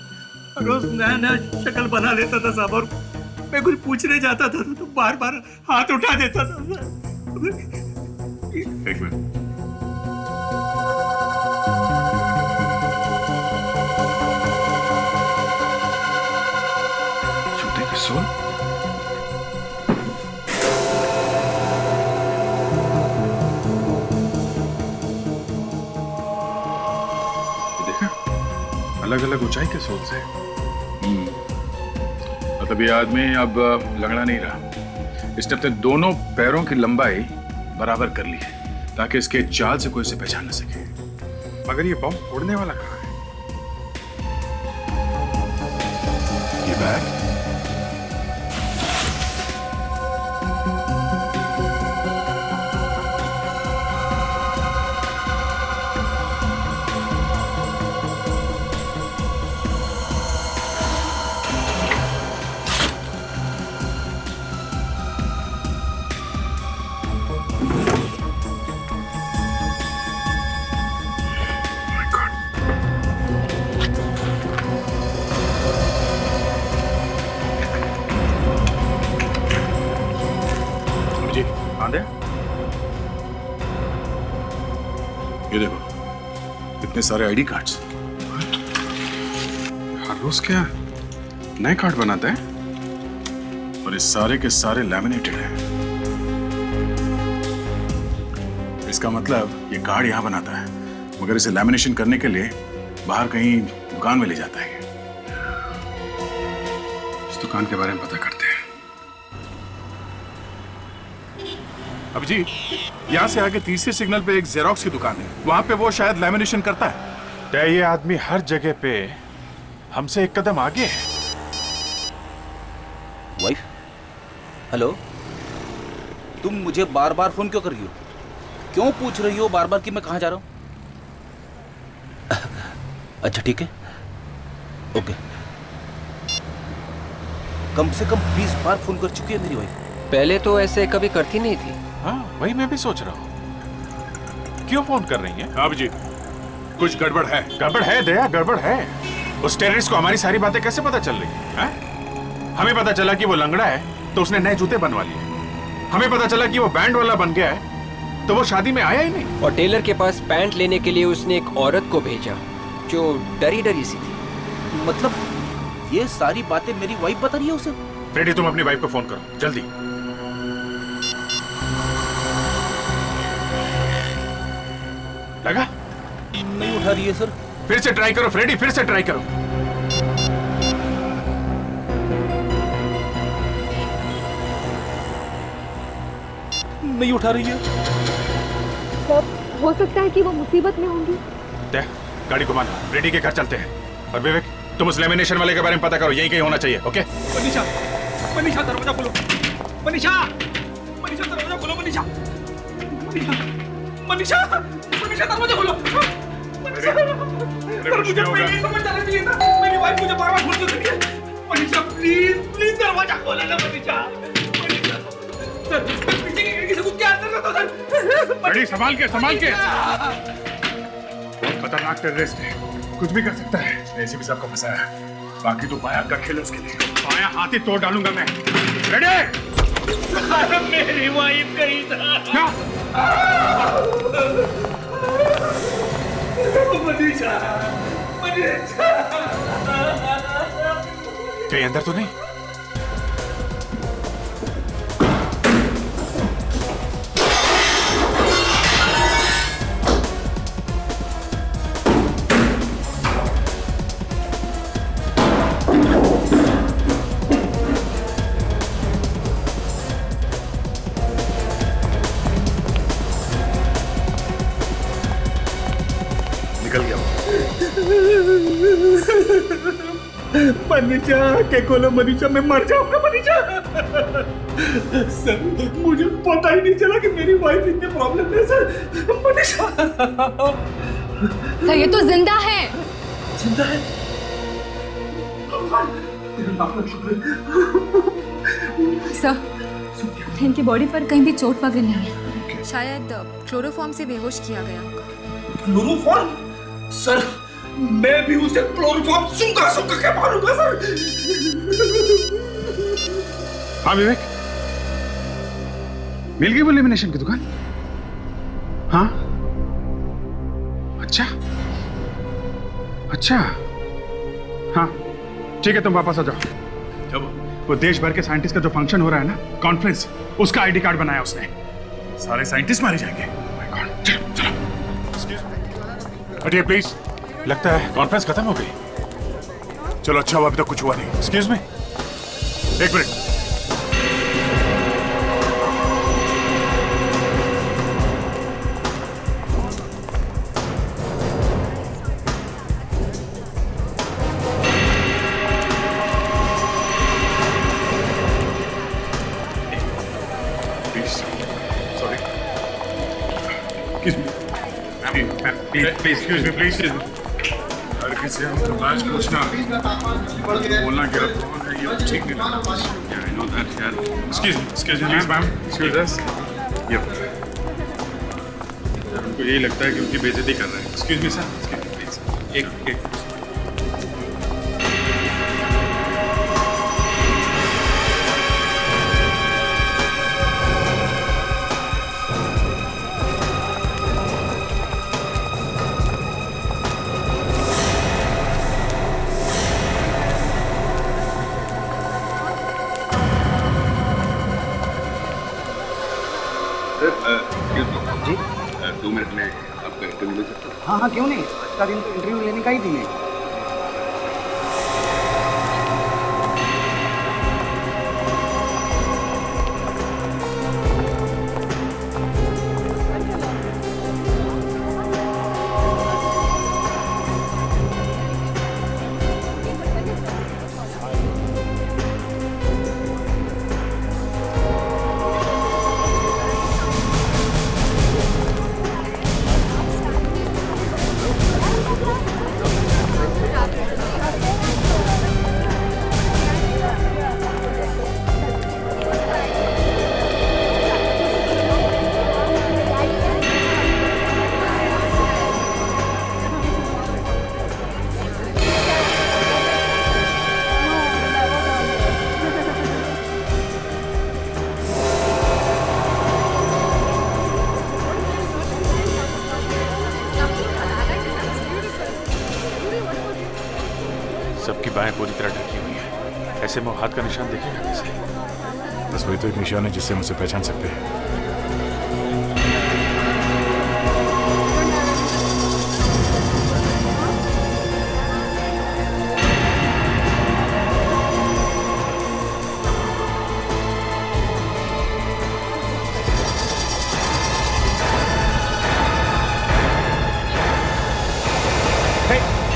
Speaker 23: रोज नया नया शक्ल बना लेता था साहब, और मैं कुछ पूछने जाता था तो बार बार हाथ उठा देता था सर।
Speaker 10: एक मिनट। जूते की सोल? अलग अलग ऊंचाई के सोल्स हैं। मतलब ये आदमी अब लंगड़ा नहीं रहा। इसने अपने दोनों पैरों की लंबाई बराबर कर ली है ताकि इसके चाल से कोई इसे पहचान न सके। मगर ये बम उड़ने वाला कहाँ है? ये बैग? ये देखो इतने सारे आईडी कार्ड्स। हर रोज क्या नए कार्ड बनाते हैं और ये सारे के सारे लैमिनेटेड हैं। इसका मतलब ये कार्ड यहां बनाता है मगर इसे लैमिनेशन करने के लिए बाहर कहीं दुकान में ले जाता है। इस दुकान के बारे में पता करते हैं। अब जी यहाँ से आगे तीसरे सिग्नल पे एक जेरोक्स की दुकान है, वहां पे वो शायद लैमिनेशन करता है। तो ये आदमी हर जगह पे हमसे एक कदम आगे है।
Speaker 6: वाइफ, हेलो, तुम मुझे बार बार फोन क्यों कर रही हो? क्यों पूछ रही हो बार बार कि मैं कहाँ जा रहा हूँ? अच्छा ठीक है, ओके। कम से कम 20 बार फोन कर चुकी है मेरी वाइफ।
Speaker 7: पहले तो ऐसे कभी करती नहीं थी।
Speaker 10: हाँ वही मैं भी सोच रहा हूँ, क्यों फोन कर रही है? अब जी कुछ गड़बड़ है। गड़बड़ है दया, गड़बड़ है। उस टेररिस्ट को हमारी सारी बातें कैसे पता चल रही है? हमें पता चला कि वो लंगड़ा है तो उसने नए जूते बनवा लिए। हमें पता चला कि वो बैंड वाला बन गया है तो वो शादी में आया ही नहीं।
Speaker 7: और टेलर के पास पैंट लेने के लिए उसने एक औरत को भेजा जो डरी डरी सी थी।
Speaker 6: मतलब ये सारी बातें मेरी वाइफ बता रही है उसे?
Speaker 10: फ्रेडी तुम अपनी वाइफ को फोन करो जल्दी। लगा?
Speaker 6: नहीं उठा रही है सर।
Speaker 10: फिर से ट्राई करो फ्रेडी, फिर से ट्राई करो।
Speaker 6: नहीं उठा रही है।
Speaker 8: सर हो सकता है कि वो मुसीबत में होंगी।
Speaker 10: देख गाड़ी घुमा लो, फ्रेडी के घर चलते हैं। और विवेक तुम उस लेमिनेशन वाले के बारे में पता करो, यही कहीं होना चाहिए। ओके
Speaker 9: मनीषा, मनीषा दरवाजा खोलो। मनीषा, मनीषा दरवाजा खोलो। मनीषा, मनीषा, मनीषा, मनीषा दरवाजा खोलो। मनीषा, सर मुझे पहले ही समझ जाना चाहिए था। मेरी वाइफ मुझे बार-बार फोन क्यों कर रही है? मनीषा प्लीज प्लीज दरवाजा खोलो ना मनीषा। मनीषा, सर पीछे की खिड़की से कूद के अंदर कर दो सर।
Speaker 10: गाड़ी संभाल के, संभाल के। बहुत खतरनाक टेररिस्ट है, कुछ भी कर सकता है। ऐसे भी सबको फंसाया है। बाकी तो बाया का खेल उसके लिए। बाया हाथ ही तोड़ डालूंगा मैं। रेडी?
Speaker 9: मेरी वाइफ गई था। मनीषा, मनीषा।
Speaker 10: कहीं अंदर तो नहीं? निकल गया।
Speaker 23: मनीषा के कोलो मनीषा, मैं मर जाऊंगा मनीषा। सर मुझे पता ही नहीं चला कि मेरी वाइफ इतने प्रॉब्लम है सर। मनीषा
Speaker 8: सर ये तो जिंदा है।
Speaker 23: जिंदा है?
Speaker 8: सर इनकी बॉडी पर कहीं भी चोट वगैरह नहीं है। शायद क्लोरोफॉर्म से बेहोश किया गया होगा।
Speaker 23: क्लोरोफॉर्म? सर मैं भी उसे क्लोरोफॉर्म सूंघा सूंघा के मारूंगा सर।
Speaker 10: हाँ विवेक, मिल गई वो लेमिनेशन की दुकान? हाँ अच्छा अच्छा, हाँ ठीक है, तुम वापस आ जाओ। वो देश भर के साइंटिस्ट का जो फंक्शन हो रहा है ना, कॉन्फ्रेंस, उसका आईडी कार्ड बनाया उसने। सारे साइंटिस्ट मारे जाएंगे। माय गॉड, चलो चलो। हटिए प्लीज, लगता है कॉन्फ्रेंस खत्म हो गई। चलो अच्छा हुआ अभी तक कुछ हुआ नहीं। एक्सक्यूज मी, एक minute. Please, excuse me, please. अगर किसी हमको लास्ट पूछना, बोलना कि आप कौन है, ये ठीक नहीं लगता। Yeah, I know that, यार। Excuse me, ma'am, excuse us. Yep. यार उनको यही लगता है कि उनकी बेइज्जती कर रहे हैं। Excuse me, sir. Excuse me, please. एक
Speaker 20: हाँ हाँ क्यों नहीं, आज का दिन तो इंटरव्यू लेने का ही दिन है।
Speaker 10: सबकी बाहें पूरी तरह ढकी हुई है, ऐसे में हाथ का निशान देखेगा कैसे? बस वही तो एक निशान है जिससे हम उसे पहचान सकते हैं।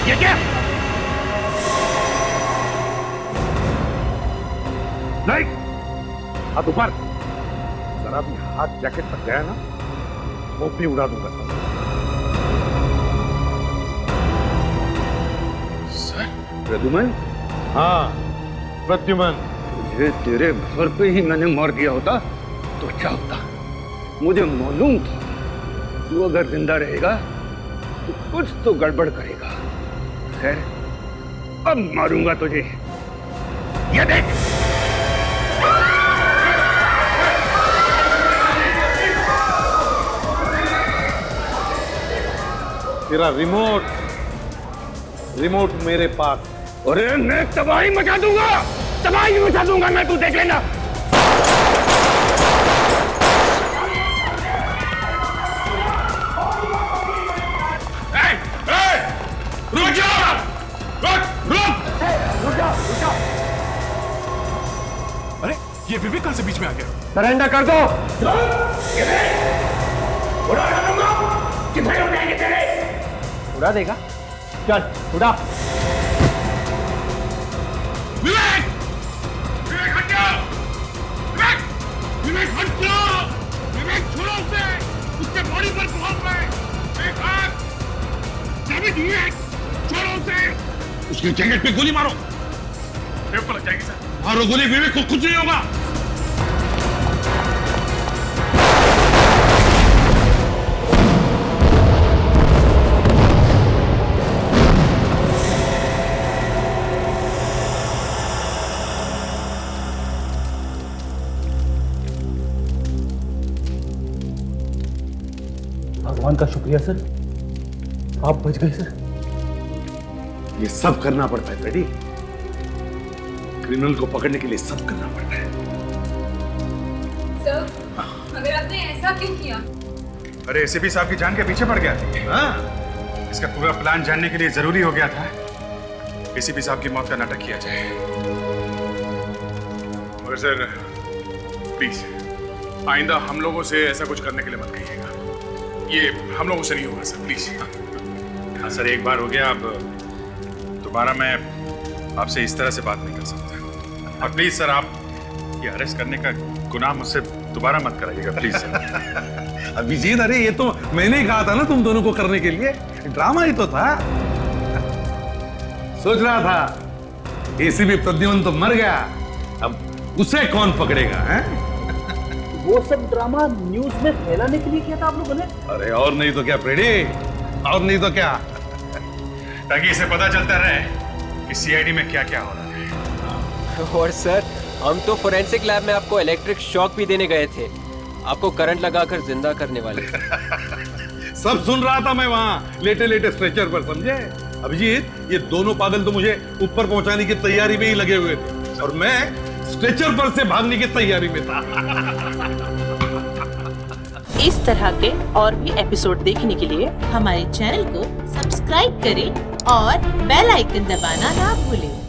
Speaker 23: ये क्या?
Speaker 5: नहीं, हाथ ऊपर। जरा भी हाथ जैकेट तक गया ना, वो भी उड़ा दूंगा।
Speaker 10: सर?
Speaker 20: प्रद्युमन? हाँ प्रद्युमन। तुझे तेरे घर पे ही मैंने मार दिया होता तो अच्छा होता। मुझे मालूम था तू अगर जिंदा रहेगा तो कुछ तो गड़बड़ करेगा। खैर अब मारूंगा तुझे, ये देख।
Speaker 23: तेरा रिमोट मेरे पास।
Speaker 20: अरे मैं तबाही मचा दूंगा, तबाही मचा दूंगा मैं, तू देख लेना।
Speaker 10: रुक जा! अरे ये विवेक कल से बीच में आ गया।
Speaker 20: सरेंडर कर दो।
Speaker 23: कितने उड़ाएंगे तेरे? उड़ा देगा? चल उड़ा।
Speaker 21: उसकी जैकेट पे गोली मारो।
Speaker 10: विवेक को लग जाएगी सर।
Speaker 21: मारो गोली, विवेक को कुछ नहीं होगा।
Speaker 23: भगवान का शुक्रिया सर, आप बच गए सर।
Speaker 5: ये सब करना पड़ता है फ्रेडी, क्रिमिनल को पकड़ने के लिए सब करना पड़ता है।
Speaker 8: सर, मगर आपने ऐसा क्यों किया?
Speaker 10: अरे एसीपी साहब की जान के पीछे पड़ गया था। हाँ? इसका पूरा प्लान जानने के लिए जरूरी हो गया था एसीपी साहब की मौत का नाटक किया जाए। मगर सर प्लीज आइंदा हम लोगों से ऐसा कुछ करने के लिए मत कहिएगा, ये हम लोगों से नहीं होगा सर, प्लीज। हाँ सर, एक बार हो गया, अब दोबारा मैं आपसे इस तरह से बात नहीं कर सकता। और प्लीज सर, आप ये अरेस्ट करने का गुनाह मुझसे दोबारा मत कराइएगा, प्लीज सर।
Speaker 21: अभिजीत, अरे ये तो मैंने ही कहा था ना तुम दोनों को करने के लिए, ड्रामा ही तो था। सोच रहा था एसीपी प्रद्युम्न तो मर गया, अब उसे कौन पकड़ेगा? हैं?
Speaker 23: वो सब ड्रामा न्यूज में फैलाने के लिए किया था आप लोगों ने?
Speaker 21: अरे और नहीं तो क्या फ्रेडी, और नहीं तो क्या,
Speaker 10: ताकि इसे पता चलता रहे कि सीआईडी में क्या क्या हो रहा है।
Speaker 7: और सर, हम तो फोरेंसिक लैब में आपको इलेक्ट्रिक शॉक भी देने गए थे, आपको करंट लगाकर जिंदा करने वाले।
Speaker 21: सब सुन रहा था मैं वहां लेटे लेटे स्ट्रेचर पर, समझे? अभिजीत, ये दोनों पागल तो मुझे ऊपर पहुंचाने की तैयारी में ही लगे हुए थे और मैं स्ट्रेचर पर से भागने की तैयारी में था।
Speaker 13: इस तरह के और भी एपिसोड देखने के लिए हमारे चैनल को सब्सक्राइब करें और बेल आइकन दबाना ना भूलें।